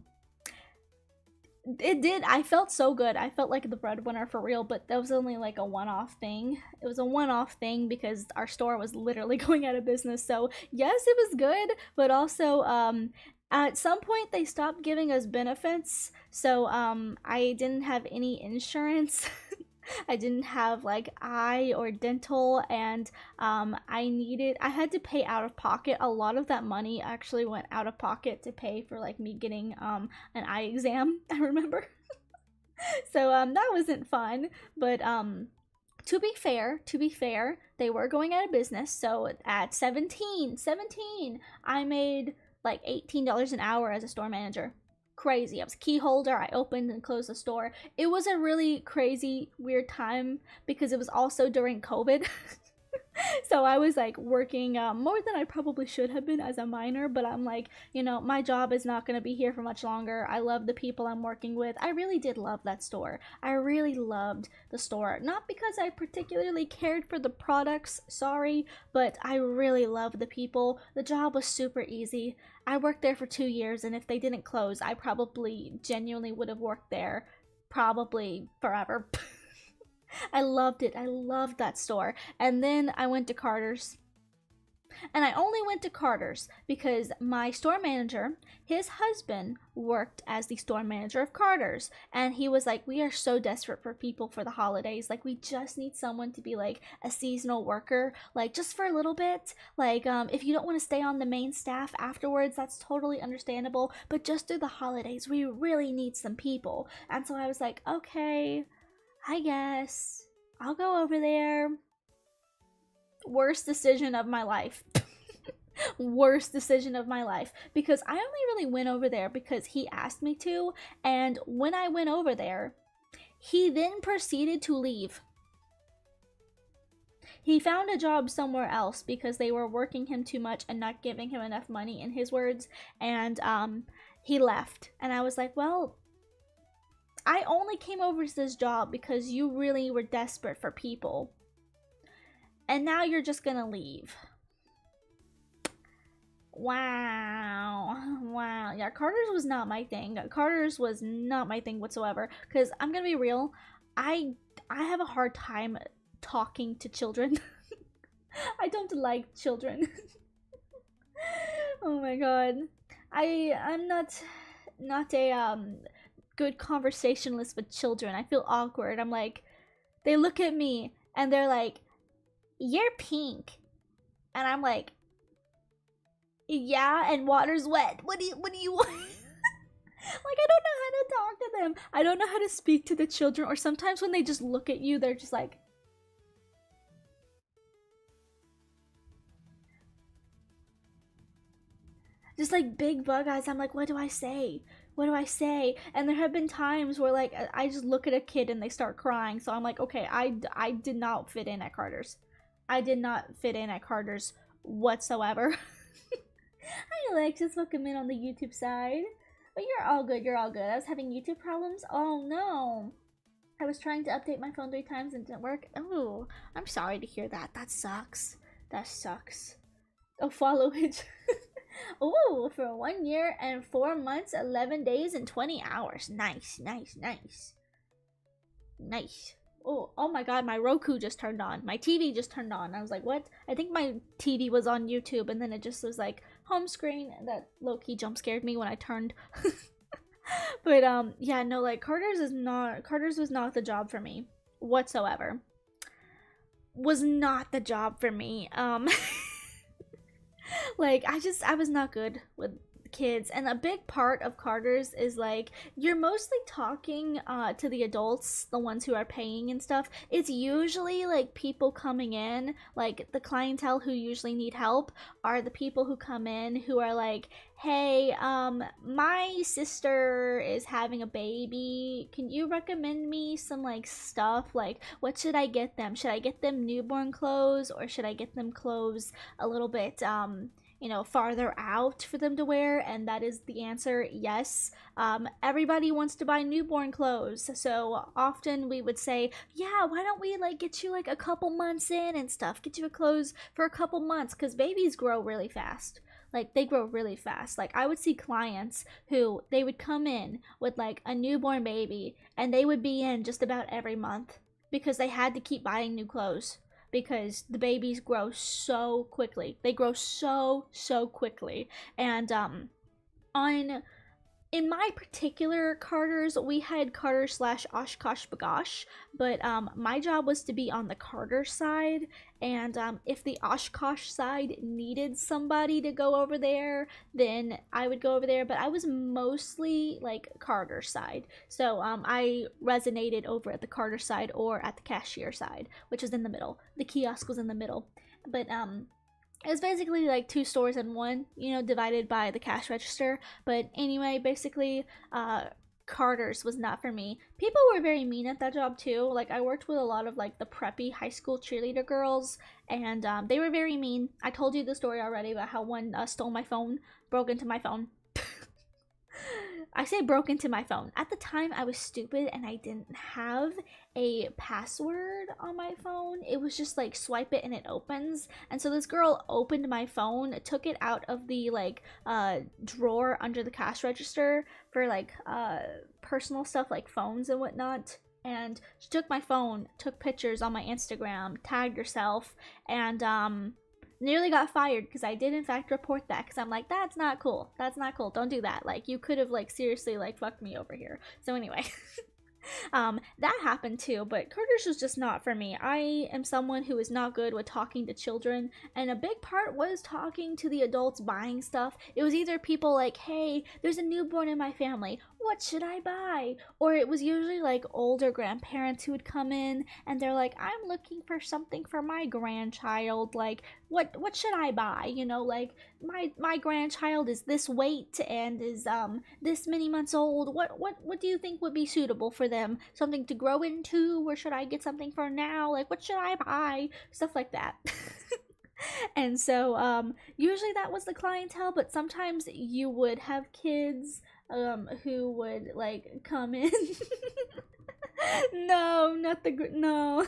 I felt so good. I felt like the breadwinner for real, but that was only like a one-off thing. It was a one-off thing because our store was literally going out of business. So yes, it was good, but also at some point they stopped giving us benefits. So I didn't have any insurance. I didn't have like eye or dental, and I had to pay out of pocket. A lot of that money actually went out of pocket to pay for like me getting an eye exam, I remember. So that wasn't fun, but to be fair, they were going out of business. So at 17, I made like $18 an hour as a store manager. Crazy. I was a key holder. I opened and closed the store. It was a really crazy, weird time because it was also during COVID. So I was like working more than I probably should have been as a minor, but I'm like, you know, my job is not going to be here for much longer. I love the people I'm working with. I really did love that store. I really loved the store. Not because I particularly cared for the products, sorry, but I really loved the people. The job was super easy. I worked there for 2 years, and if they didn't close, I probably genuinely would have worked there probably forever. I loved it. I loved that store. And then I went to Carter's. And I only went to Carter's because my store manager, his husband, worked as the store manager of Carter's. And he was like, we are so desperate for people for the holidays. Like, we just need someone to be like a seasonal worker, like just for a little bit. Like, if you don't want to stay on the main staff afterwards, that's totally understandable. But just through the holidays, we really need some people. And so I was like, okay, I guess I'll go over there. Worst decision of my life. Worst decision of my life, because I only really went over there because he asked me to, and when I went over there, he then proceeded to leave. He found a job somewhere else because they were working him too much and not giving him enough money, in his words, and he left. And I was like, well, I only came over to this job because you really were desperate for people. And now you're just gonna leave. Wow. Yeah, Carter's was not my thing. Carter's was not my thing whatsoever. Because I'm gonna be real, I have a hard time talking to children. I don't like children. Oh my god. I'm not a good conversationalist with children. I feel awkward. I'm like, they look at me and they're like, you're pink. And I'm like, yeah, and water's wet. What do you want? Like, I don't know how to talk to them. I don't know how to speak to the children. Or sometimes when they just look at you, they're just like, big bug eyes. I'm like, what do I say? What do I say? And there have been times where like I just look at a kid and they start crying. So I'm like, okay, I did not fit in at Carter's. I did not fit in at Carter's whatsoever. Hi Alexis, welcome in on the YouTube side. But you're all good, you're all good. I was having YouTube problems. Oh no. I was trying to update my phone 3 times and it didn't work. Oh, I'm sorry to hear that. That sucks. That sucks. Oh, follow it. Oh, for 1 year and 4 months, 11 days and 20 hours. Nice, nice, nice. Nice. Oh my god, my Roku just turned on. My TV just turned on. I was like, what? I think my TV was on YouTube and then it just was like home screen. That low-key jump scared me when I turned. But yeah, no, like Carter's was not the job for me whatsoever. Was not the job for me. Like I was not good with kids, and a big part of Carter's is like you're mostly talking to the adults, the ones who are paying and stuff. It's usually like people coming in, like the clientele who usually need help are the people who come in who are like, hey, my sister is having a baby, can you recommend me some like stuff, like what should I get them? Should I get them newborn clothes, or should I get them clothes a little bit you know, farther out for them to wear? And that is the answer, yes. Everybody wants to buy newborn clothes, so often we would say, yeah, why don't we like get you like a couple months in and stuff, get you a clothes for a couple months, because babies grow really fast. Like, they grow really fast. Like, I would see clients who they would come in with like a newborn baby and they would be in just about every month because they had to keep buying new clothes, because the babies grow so quickly. They grow so quickly. And in my particular Carter's, we had Carter / Oshkosh Bagosh, but my job was to be on the Carter side, and if the Oshkosh side needed somebody to go over there, then I would go over there, but I was mostly like Carter side, so I resonated over at the Carter side or at the cashier side, which is in the middle. The kiosk was in the middle, but it was basically like 2 stores in one, you know, divided by the cash register. But anyway, basically, Carter's was not for me. People were very mean at that job too. Like, I worked with a lot of like the preppy high school cheerleader girls, and they were very mean. I told you the story already about how one stole my phone, broke into my phone. I say broke into my phone. At the time, I was stupid and I didn't have a password on my phone. It was just like swipe it and it opens. And so this girl opened my phone, took it out of the like drawer under the cash register for like personal stuff like phones and whatnot. And she took my phone, took pictures on my Instagram, tagged herself, and nearly got fired because I did in fact report that, because I'm like, that's not cool, that's not cool, don't do that, like you could have like seriously like fucked me over here. So anyway, that happened too, but Curtis was just not for me. I am someone who is not good with talking to children, and a big part was talking to the adults buying stuff. It was either people like, hey, there's a newborn in my family, what should I buy? Or it was usually like older grandparents who would come in and they're like, I'm looking for something for my grandchild, like what should I buy? You know, like my grandchild is this weight and is this many months old. What do you think would be suitable for them? Something to grow into, or should I get something for now? Like what should I buy? Stuff like that. And so usually that was the clientele, but sometimes you would have kids who would like come in. No, not the no.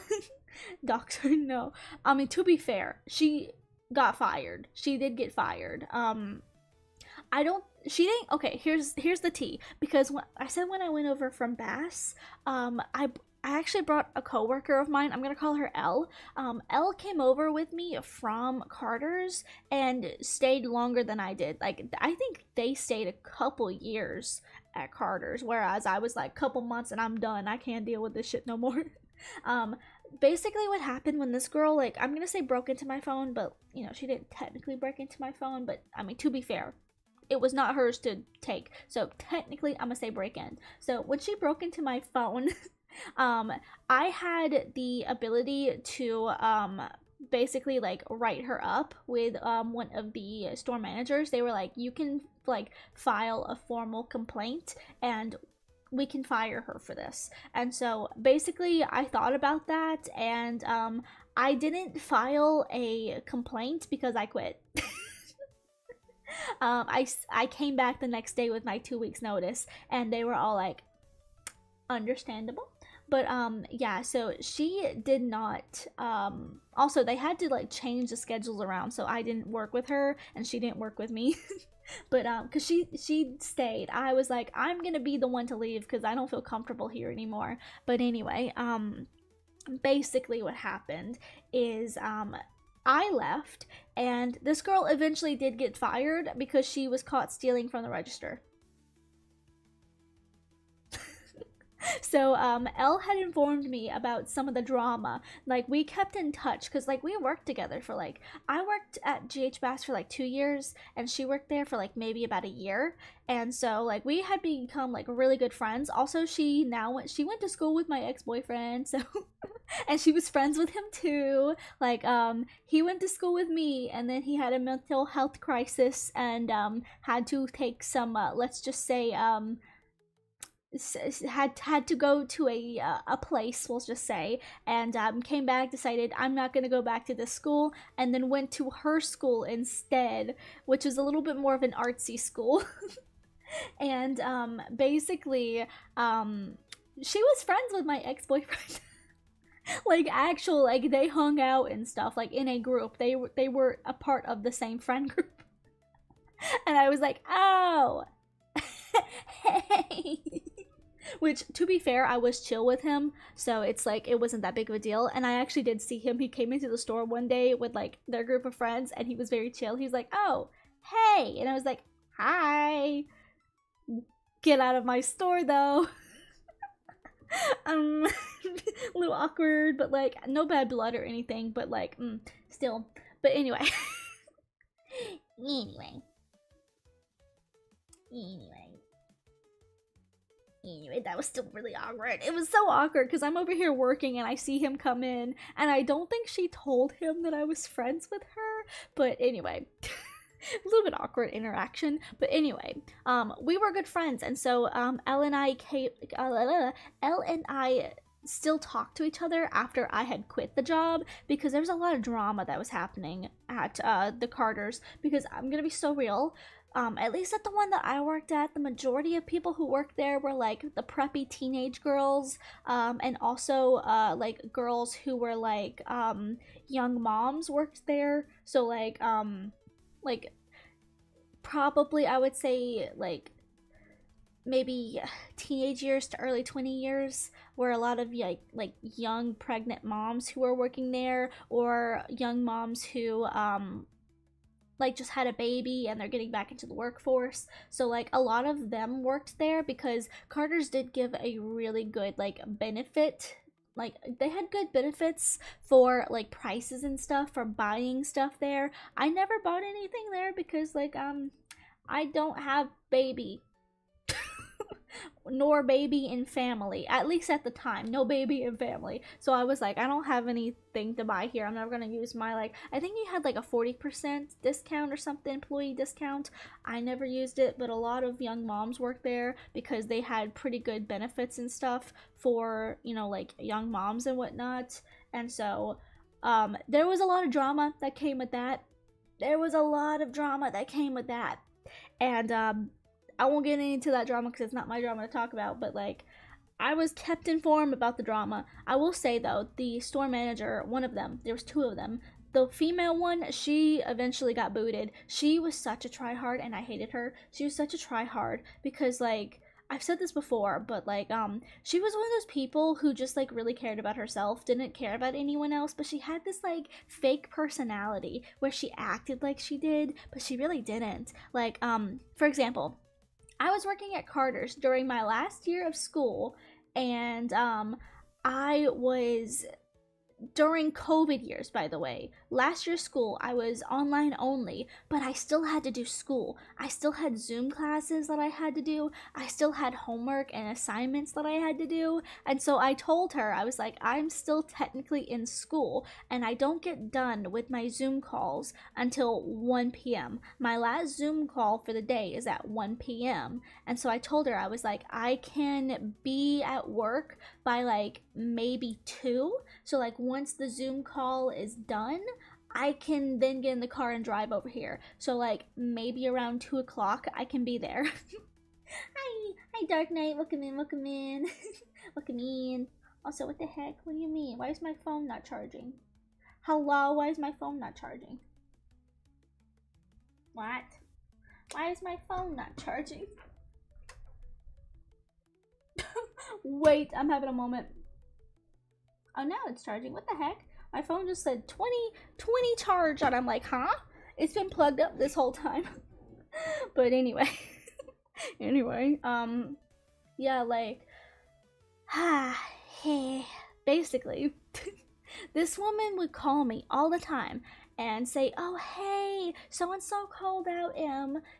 Doctor, no. I mean, to be fair, she got fired. She did get fired. I don't, she didn't, okay, here's the tea, because when I said when I went over from Bass, I actually brought a coworker of mine. I'm gonna call her Elle. Elle came over with me from Carter's and stayed longer than I did. Like I think they stayed a couple years at Carter's, whereas I was like couple months and I'm done. I can't deal with this shit no more. Basically what happened when this girl, like, I'm gonna say broke into my phone, but you know, she didn't technically break into my phone, but I mean, to be fair, it was not hers to take, so technically I'm gonna say break in. So when she broke into my phone, I had the ability to basically like write her up with one of the store managers. They were like, you can like file a formal complaint and we can fire her for this. And so basically I thought about that, and I didn't file a complaint because I quit. I came back the next day with my 2 weeks notice, and they were all like, understandable. But yeah, so she did not, also they had to like change the schedules around, so I didn't work with her and she didn't work with me. But because she stayed, I was like, I'm gonna be the one to leave because I don't feel comfortable here anymore. But anyway, basically what happened is I left, and this girl eventually did get fired because she was caught stealing from the register. So Elle had informed me about some of the drama. Like we kept in touch because like we worked together for like, I worked at GH Bass for like 2 years and she worked there for like maybe about a year, and so like we had become like really good friends. Also she went to school with my ex-boyfriend, so and she was friends with him too. Like he went to school with me and then he had a mental health crisis and had to take some let's just say had to go to a place, we'll just say, and came back, decided I'm not gonna go back to this school, and then went to her school instead, which is a little bit more of an artsy school. And basically she was friends with my ex-boyfriend. Like actual, like they hung out and stuff, like in a group. They were a part of the same friend group. And I was like, oh, hey. Which, to be fair, I was chill with him, so it's like it wasn't that big of a deal. And I actually did see him. He came into the store one day with like their group of friends, and he was very chill. He was like, oh, hey. And I was like, hi. Get out of my store though. A little awkward, but like no bad blood or anything, but like still. But anyway. Anyway, that was still really awkward. It was so awkward because I'm over here working and I see him come in, and I don't think she told him that I was friends with her. But anyway, a little bit awkward interaction. But anyway, we were good friends, and so Elle and I still talked to each other after I had quit the job, because there was a lot of drama that was happening at the Carters. Because I'm gonna be so real, at least at the one that I worked at, the majority of people who worked there were like the preppy teenage girls, and also like girls who were like young moms worked there. So like probably I would say like maybe teenage years to early 20 years, where a lot of like young pregnant moms who are working there, or young moms who like just had a baby and they're getting back into the workforce. So like a lot of them worked there because Carter's did give a really good like benefit, like they had good benefits for like prices and stuff for buying stuff there. I never bought anything there because like I don't have baby nor baby in family, at least at the time, no baby in family. So I was like, I don't have anything to buy here. I'm never gonna use my, like, I think you had like a 40% discount or something, employee discount. I never used it, but a lot of young moms work there because they had pretty good benefits and stuff for, you know, like young moms and whatnot. And so there was a lot of drama that came with that. And I won't get into that drama because it's not my drama to talk about, but like I was kept informed about the drama. I will say though, the store manager, one of them, there was two of them. The female one, she eventually got booted. She was such a tryhard and I hated her. She was such a tryhard because like I've said this before, but like she was one of those people who just like really cared about herself, didn't care about anyone else, but she had this like fake personality where she acted like she did, but she really didn't. Like for example, I was working at Carter's during my last year of school, and I was during COVID years, by the way. Last year's school, I was online only, but I still had to do school. I still had Zoom classes that I had to do. I still had homework and assignments that I had to do. And so I told her, I was like, I'm still technically in school, and I don't get done with my Zoom calls until 1 p.m. My last Zoom call for the day is at 1 p.m. And so I told her, I was like, I can be at work by like maybe 2. So like once the Zoom call is done, I can then get in the car and drive over here. So like maybe around 2 o'clock I can be there. Hi Dark Knight, welcome in. Welcome in. Also, what the heck? What do you mean? Why is my phone not charging? Hello, why is my phone not charging? What? Why is my phone not charging? Wait, I'm having a moment. Oh, now it's charging. What the heck? My phone just said 20 charge, and I'm like, huh? It's been plugged up this whole time. But anyway. Yeah, like, basically, this woman would call me all the time and say, oh, hey, so-and-so called out,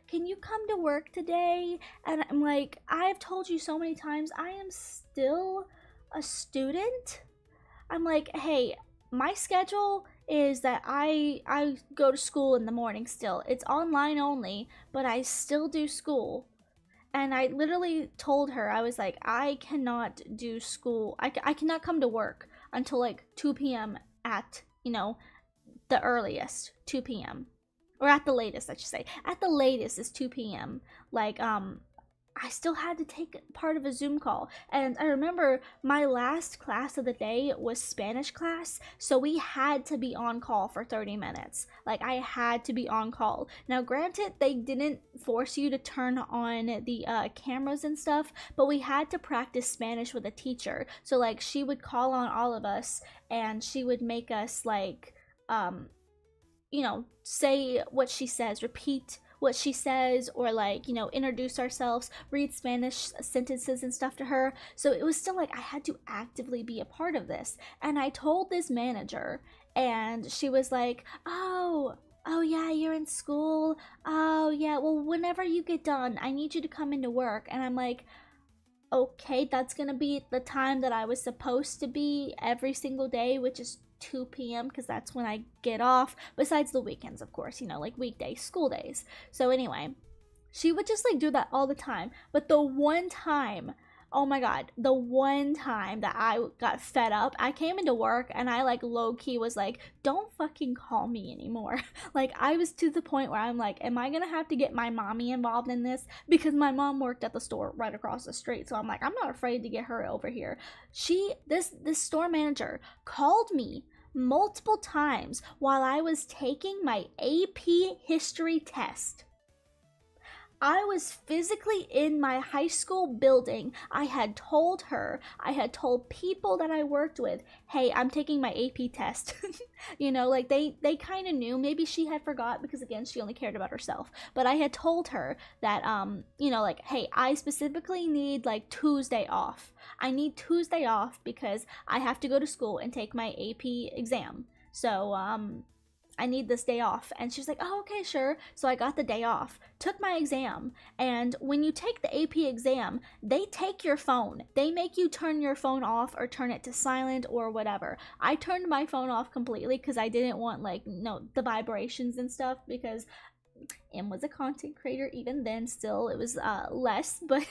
can you come to work today? And I'm like, I've told you so many times, I am still a student. I'm like, hey, my schedule is that I go to school in the morning still. It's online only, but I still do school. And I literally told her, I was like, I cannot do school. I cannot come to work until like 2 p.m. at, you know, the earliest, 2 p.m. Or at the latest, I should say. At the latest is 2 p.m. Like, I still had to take part of a Zoom call. And I remember my last class of the day was Spanish class, so we had to be on call for 30 minutes. Like, I had to be on call. Now, granted, they didn't force you to turn on the cameras and stuff, but we had to practice Spanish with a teacher. So, like, she would call on all of us, and she would make us, like, you know, say what she says, repeat what she says, or like, you know, introduce ourselves, read Spanish sentences and stuff to her. So it was still like I had to actively be a part of this. And I told this manager, and she was like, oh yeah, you're in school. Oh yeah, well, whenever you get done, I need you to come into work. And I'm like, okay, that's gonna be the time that I was supposed to be every single day, which is 2 p.m. because that's when I get off, besides the weekends, of course, you know, like weekdays, school days. So anyway, she would just like do that all the time. But the one time, oh my god, the one time that I got fed up, I came into work and I like low-key was like, don't fucking call me anymore. Like, I was to the point where I'm like, am I gonna have to get my mommy involved in this? Because my mom worked at the store right across the street, so I'm like, I'm not afraid to get her over here. This store manager called me multiple times while I was taking my AP history test. I was physically in my high school building. I had told her, I had told people that I worked with, hey, I'm taking my AP test. You know, like they kind of knew. Maybe she had forgot because again, she only cared about herself. But I had told her that you know, like, hey, I specifically need like Tuesday off. I need Tuesday off because I have to go to school and take my AP exam. So I need this day off. And she's like, oh, okay, sure. So I got the day off, took my exam. And when you take the AP exam, they take your phone. They make you turn your phone off or turn it to silent or whatever. I turned my phone off completely because I didn't want, like, no, the vibrations and stuff, because Em was a content creator. Even then, still, it was less, but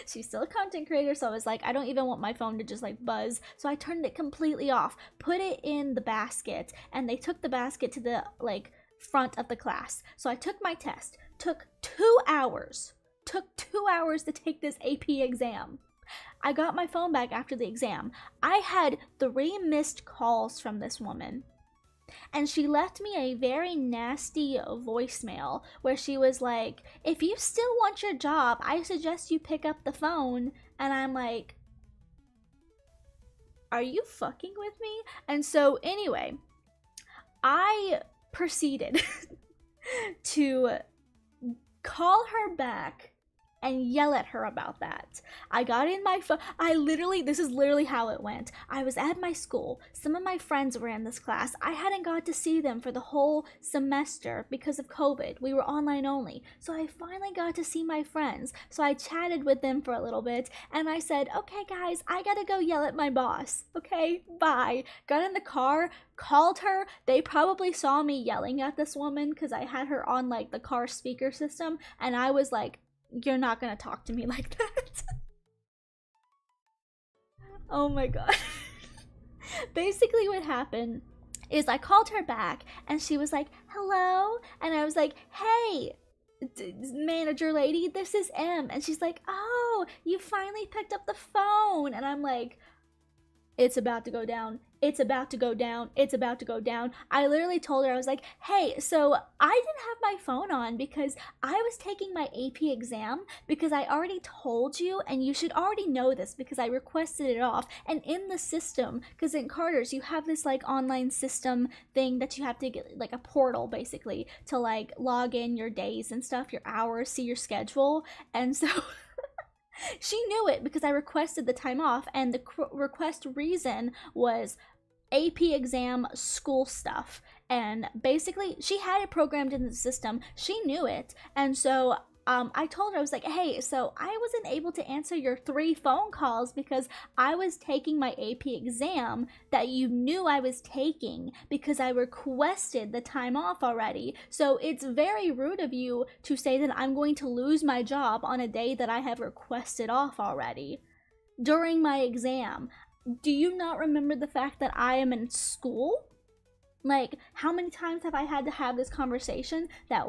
she's still a content creator, so I was like, I don't even want my phone to just like buzz. So I turned it completely off, put it in the basket, and they took the basket to the like front of the class. So I took my test, took 2 hours to take this AP exam. I got my phone back after the exam. I had 3 missed calls from this woman. And she left me a very nasty voicemail where she was like, if you still want your job, I suggest you pick up the phone. And I'm like, are you fucking with me? And so anyway, I proceeded to call her back and yell at her about that. I got in my phone. This is literally how it went. I was at my school. Some of my friends were in this class. I hadn't got to see them for the whole semester because of COVID. We were online only. So I finally got to see my friends. So I chatted with them for a little bit and I said, okay guys, I gotta go yell at my boss. Okay, bye. Got in the car, called her. They probably saw me yelling at this woman because I had her on like the car speaker system, and I was like, you're not gonna talk to me like that. Oh my god. Basically what happened is I called her back and she was like, hello? And I was like, hey, manager lady, this is M. And she's like, oh, you finally picked up the phone. And I'm like, it's about to go down. It's about to go down. It's about to go down. I literally told her, I was like, hey, so I didn't have my phone on because I was taking my AP exam, because I already told you, and you should already know this because I requested it off. And in the system, because in Carter's, you have this like online system thing that you have to get, like a portal basically, to like log in your days and stuff, your hours, see your schedule. And so she knew it because I requested the time off, and the request reason was AP exam school stuff. And basically, she had it programmed in the system. She knew it. And so I told her, I was like, hey, so I wasn't able to answer your 3 phone calls because I was taking my AP exam that you knew I was taking because I requested the time off already. So it's very rude of you to say that I'm going to lose my job on a day that I have requested off already during my exam. Do you not remember the fact that I am in school? Like, how many times have I had to have this conversation that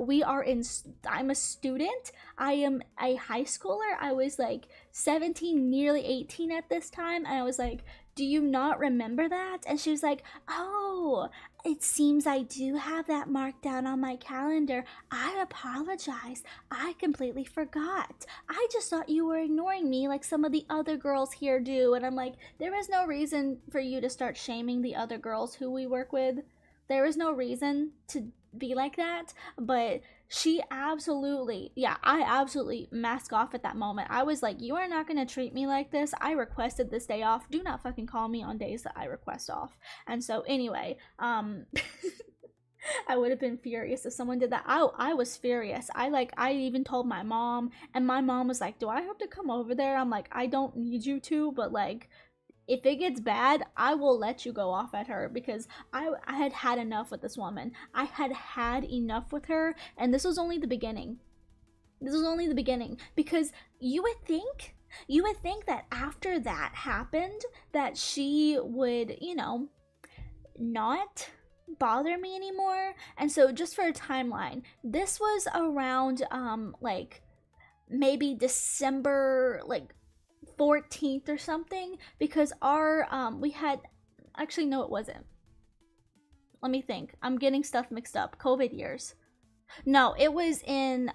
I'm a student, I am a high schooler, I was like 17, nearly 18 at this time, and I was like, do you not remember that? And she was like, oh, it seems I do have that marked down on my calendar. I apologize. I completely forgot. I just thought you were ignoring me like some of the other girls here do. And I'm like, there is no reason for you to start shaming the other girls who we work with. There is no reason to be like that, but she absolutely, yeah, I absolutely mask off at that moment. I was like, you are not going to treat me like this. I requested this day off. Do not fucking call me on days that I request off. And so anyway, I would have been furious if someone did that. I was furious. I even told my mom, and my mom was like, do I have to come over there? I'm like, I don't need you to, but like, if it gets bad, I will let you go off at her, because I had had enough with this woman. I had had enough with her, and this was only the beginning. This was only the beginning, because you would think that after that happened, that she would, you know, not bother me anymore. And so just for a timeline, this was around like maybe December like 14th or something, because our we had, actually no it wasn't, let me think, I'm getting stuff mixed up. COVID years. No, it was in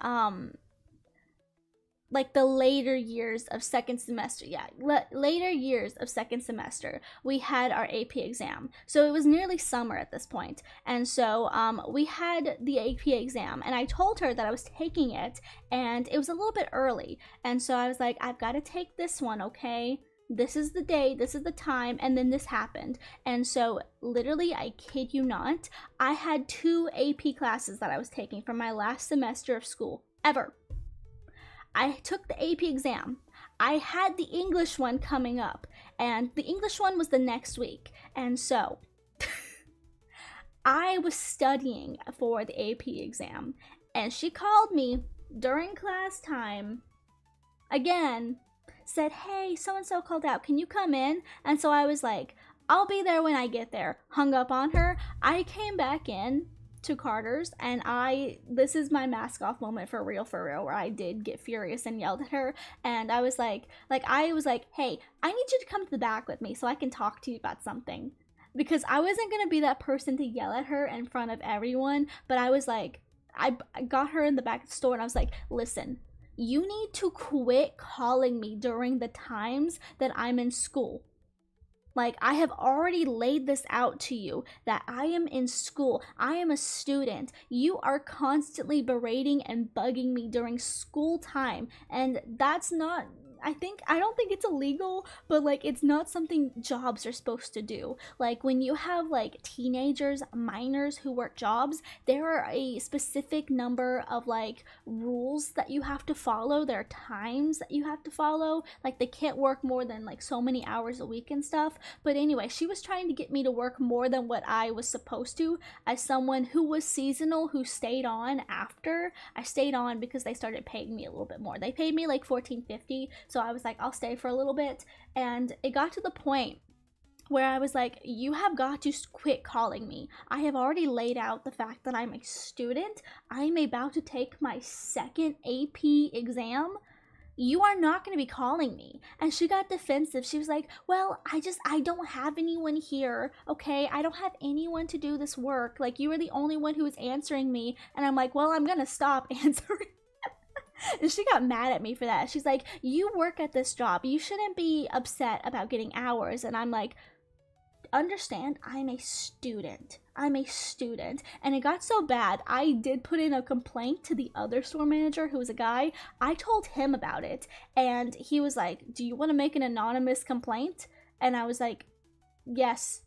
like the later years of second semester. Yeah, later years of second semester, we had our AP exam. So it was nearly summer at this point. And so we had the AP exam, and I told her that I was taking it, and it was a little bit early. And so I was like, I've got to take this one, okay? This is the day, this is the time, and then this happened. And so literally, I kid you not, I had 2 AP classes that I was taking for my last semester of school ever. I took the AP exam. I had the English one coming up, and the English one was the next week. And so I was studying for the AP exam, and she called me during class time again, said, "Hey, so and so called out. Can you come in?" And so I was like, "I'll be there when I get there." Hung up on her. I came back in to Carter's, and this is my mask off moment for real, where I did get furious and yelled at her. And I was like, "Hey, I need you to come to the back with me so I can talk to you about something." Because I wasn't gonna be that person to yell at her in front of everyone, but I was like, I got her in the back of the store, and I was like, "Listen, you need to quit calling me during the times that I'm in school. Like, I have already laid this out to you that I am in school. I am a student. You are constantly berating and bugging me during school time. And that's not, I don't think it's illegal, but like, it's not something jobs are supposed to do. Like, when you have like teenagers, minors who work jobs, there are a specific number of like rules that you have to follow. There are times that you have to follow. Like, they can't work more than like so many hours a week and stuff. But anyway, she was trying to get me to work more than what I was supposed to. As someone who was seasonal, who stayed on after, I stayed on because they started paying me a little bit more. They paid me like $14.50, so I was like, I'll stay for a little bit. And it got to the point where I was like, you have got to quit calling me. I have already laid out the fact that I'm a student. I'm about to take my second AP exam. You are not going to be calling me. And she got defensive. She was like, well, I don't have anyone here, okay? I don't have anyone to do this work. Like, you are the only one who is answering me. And I'm like, well, I'm going to stop answering. And she got mad at me for that. She's like, you work at this job. You shouldn't be upset about getting hours. And I'm like, understand, I'm a student. I'm a student. And it got so bad, I did put in a complaint to the other store manager, who was a guy. I told him about it, and he was like, do you want to make an anonymous complaint? And I was like, yes.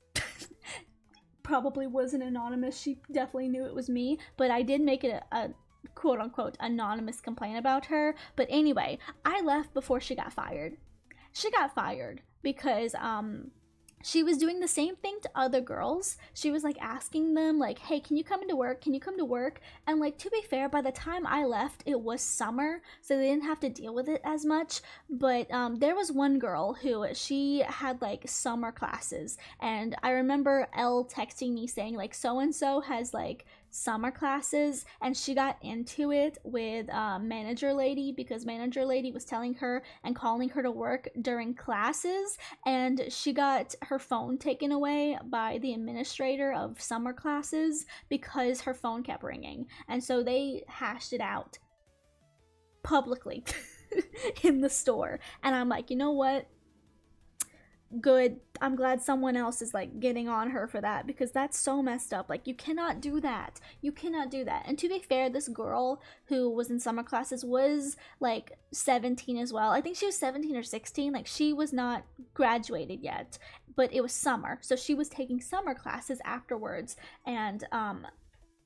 Probably wasn't anonymous. She definitely knew it was me, but I did make it a quote unquote anonymous complaint about her. But anyway, I left before she got fired. She got fired because she was doing the same thing to other girls. She was like asking them like, hey, can you come into work? Can you come to work? And like, to be fair, by the time I left, it was summer, so they didn't have to deal with it as much. But there was one girl who, she had like summer classes, and I remember Elle texting me saying like, so and so has like summer classes, and she got into it with manager lady, because manager lady was telling her and calling her to work during classes, and she got her phone taken away by the administrator of summer classes because her phone kept ringing. And so they hashed it out publicly in the store. And I'm like, you know what, good, I'm glad someone else is like getting on her for that, because that's so messed up. Like, you cannot do that. You cannot do that. And to be fair, this girl who was in summer classes was like 17 as well. I think she was 17 or 16. Like, she was not graduated yet, but it was summer, so she was taking summer classes afterwards. And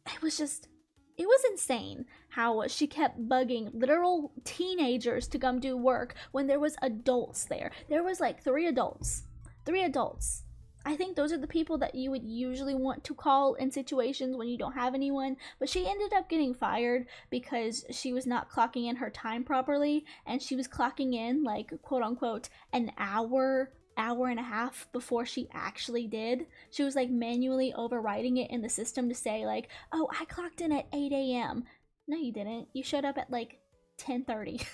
it was insane how she kept bugging literal teenagers to come do work when there was adults there. There was like 3 adults. 3 adults. I think those are the people that you would usually want to call in situations when you don't have anyone. But she ended up getting fired because she was not clocking in her time properly, and she was clocking in like quote unquote an hour and a half before she actually did. She was like manually overriding it in the system to say like, oh, I clocked in at 8 a.m. No, you didn't. You showed up at like 10:30.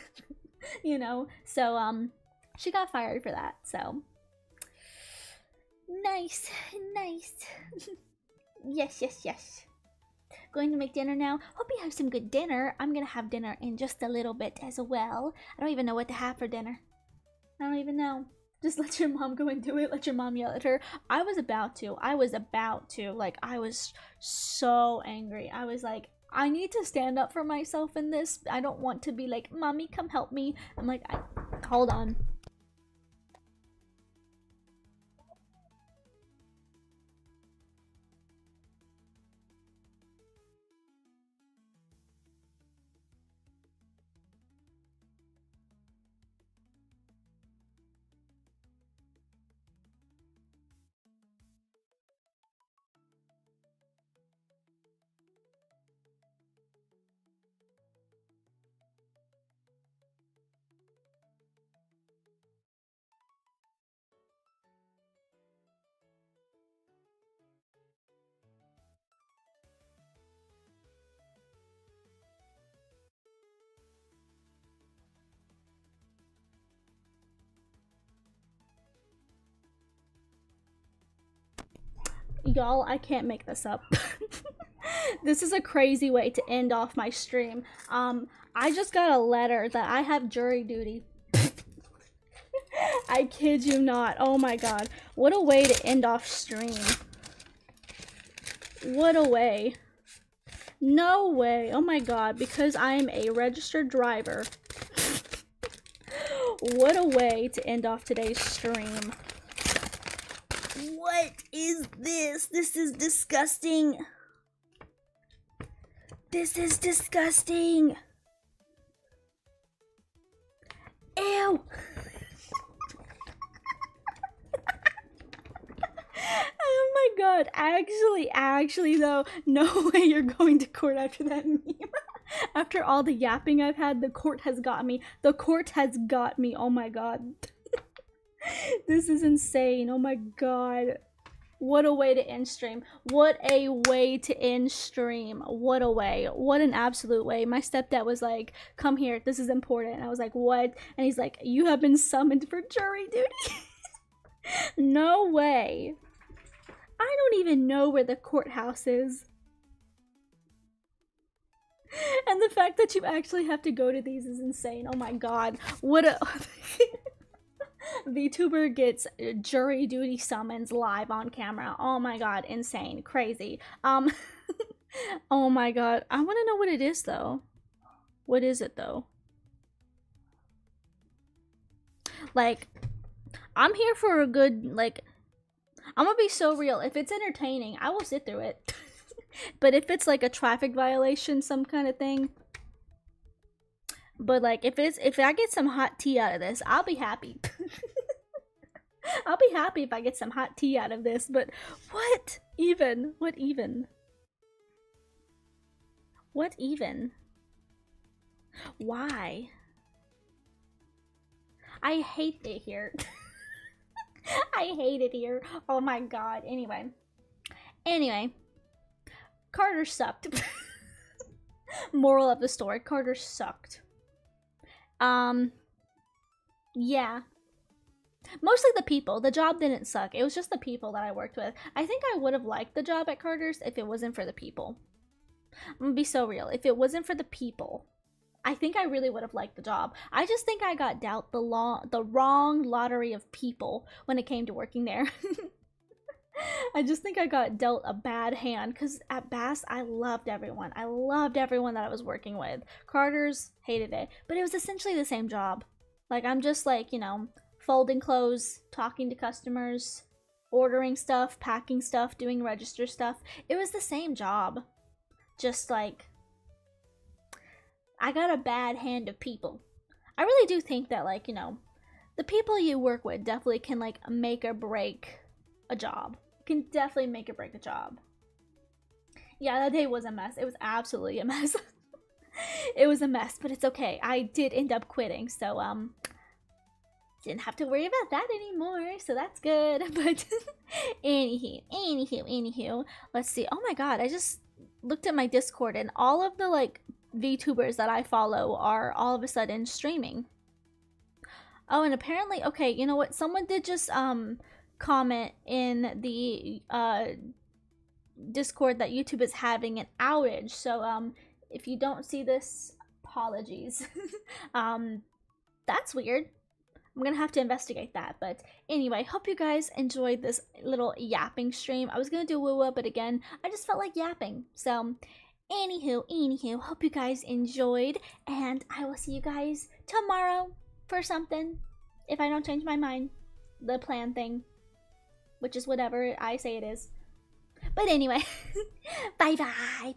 You know? So she got fired for that. So nice. Yes. Going to make dinner now. Hope you have some good dinner. I'm gonna have dinner in just a little bit as well. I don't even know what to have for dinner. I don't even know. Just let your mom go and do it. Let your mom yell at her. I was about to. Like, I was so angry. I was like, I need to stand up for myself in this. I don't want to be like, Mommy, come help me. I'm like, hold on. Y'all, I can't make this up. This is a crazy way to end off my stream. I just got a letter that I have jury duty. I kid you not. Oh my god. What a way to end off stream. What a way. No way. Oh my god. Because I'm a registered driver. What a way to end off today's stream. What is this? This is disgusting. This is disgusting. Ew. Oh my god. Actually though, no way you're going to court after that meme. After all the yapping I've had, the court has got me. The court has got me. Oh my god. This is insane. Oh my god. What a way to end stream. What a way to end stream. What a way. What an absolute way. My stepdad was like, come here, this is important. And I was like, what? And he's like, you have been summoned for jury duty. No way. I don't even know where the courthouse is. And the fact that you actually have to go to these is insane. Oh my god. What a... VTuber gets jury duty summons live on camera. Oh my god, insane, crazy. Oh my god, I want to know what it is though. What is it though? Like, I'm here for a good, like, I'm gonna be so real. If it's entertaining, I will sit through it. But if it's like a traffic violation, some kind of thing. But like, if I get some hot tea out of this, I'll be happy. I'll be happy if I get some hot tea out of this, but what even? What even? What even? Why? I hate it here. I hate it here. Oh my god. Anyway. Carter sucked. Moral of the story, Carter sucked. Yeah. Mostly the people. The job didn't suck. It was just the people that I worked with. I think I would have liked the job at Carter's if it wasn't for the people. I'm gonna be so real. If it wasn't for the people, I think I really would have liked the job. I just think I got dealt the wrong lottery of people when it came to working there. I just think I got dealt a bad hand because at Bass, I loved everyone. I loved everyone that I was working with. Carter's, hated it. But it was essentially the same job. Like, I'm just like, you know, folding clothes, talking to customers, ordering stuff, packing stuff, doing register stuff. It was the same job. Just like, I got a bad hand of people. I really do think that, like, you know, the people you work with definitely can, like, make or break a job. Can definitely make or break a job. Yeah, that day was a mess. It was absolutely a mess. It was a mess, but it's okay. I did end up quitting, so didn't have to worry about that anymore, so that's good. But anywho, let's see. Oh my god, I just looked at my Discord and all of the like VTubers that I follow are all of a sudden streaming. Oh, and apparently, okay, you know what? Someone did just comment in the Discord that YouTube is having an outage. So if you don't see this, apologies. That's weird. I'm gonna have to investigate that. But anyway, hope you guys enjoyed this little yapping stream. I was gonna do woo-woo, but again, I just felt like yapping. So anywho, hope you guys enjoyed, and I will see you guys tomorrow for something, if I don't change my mind. The plan thing, which is whatever I say it is. But anyway, bye bye.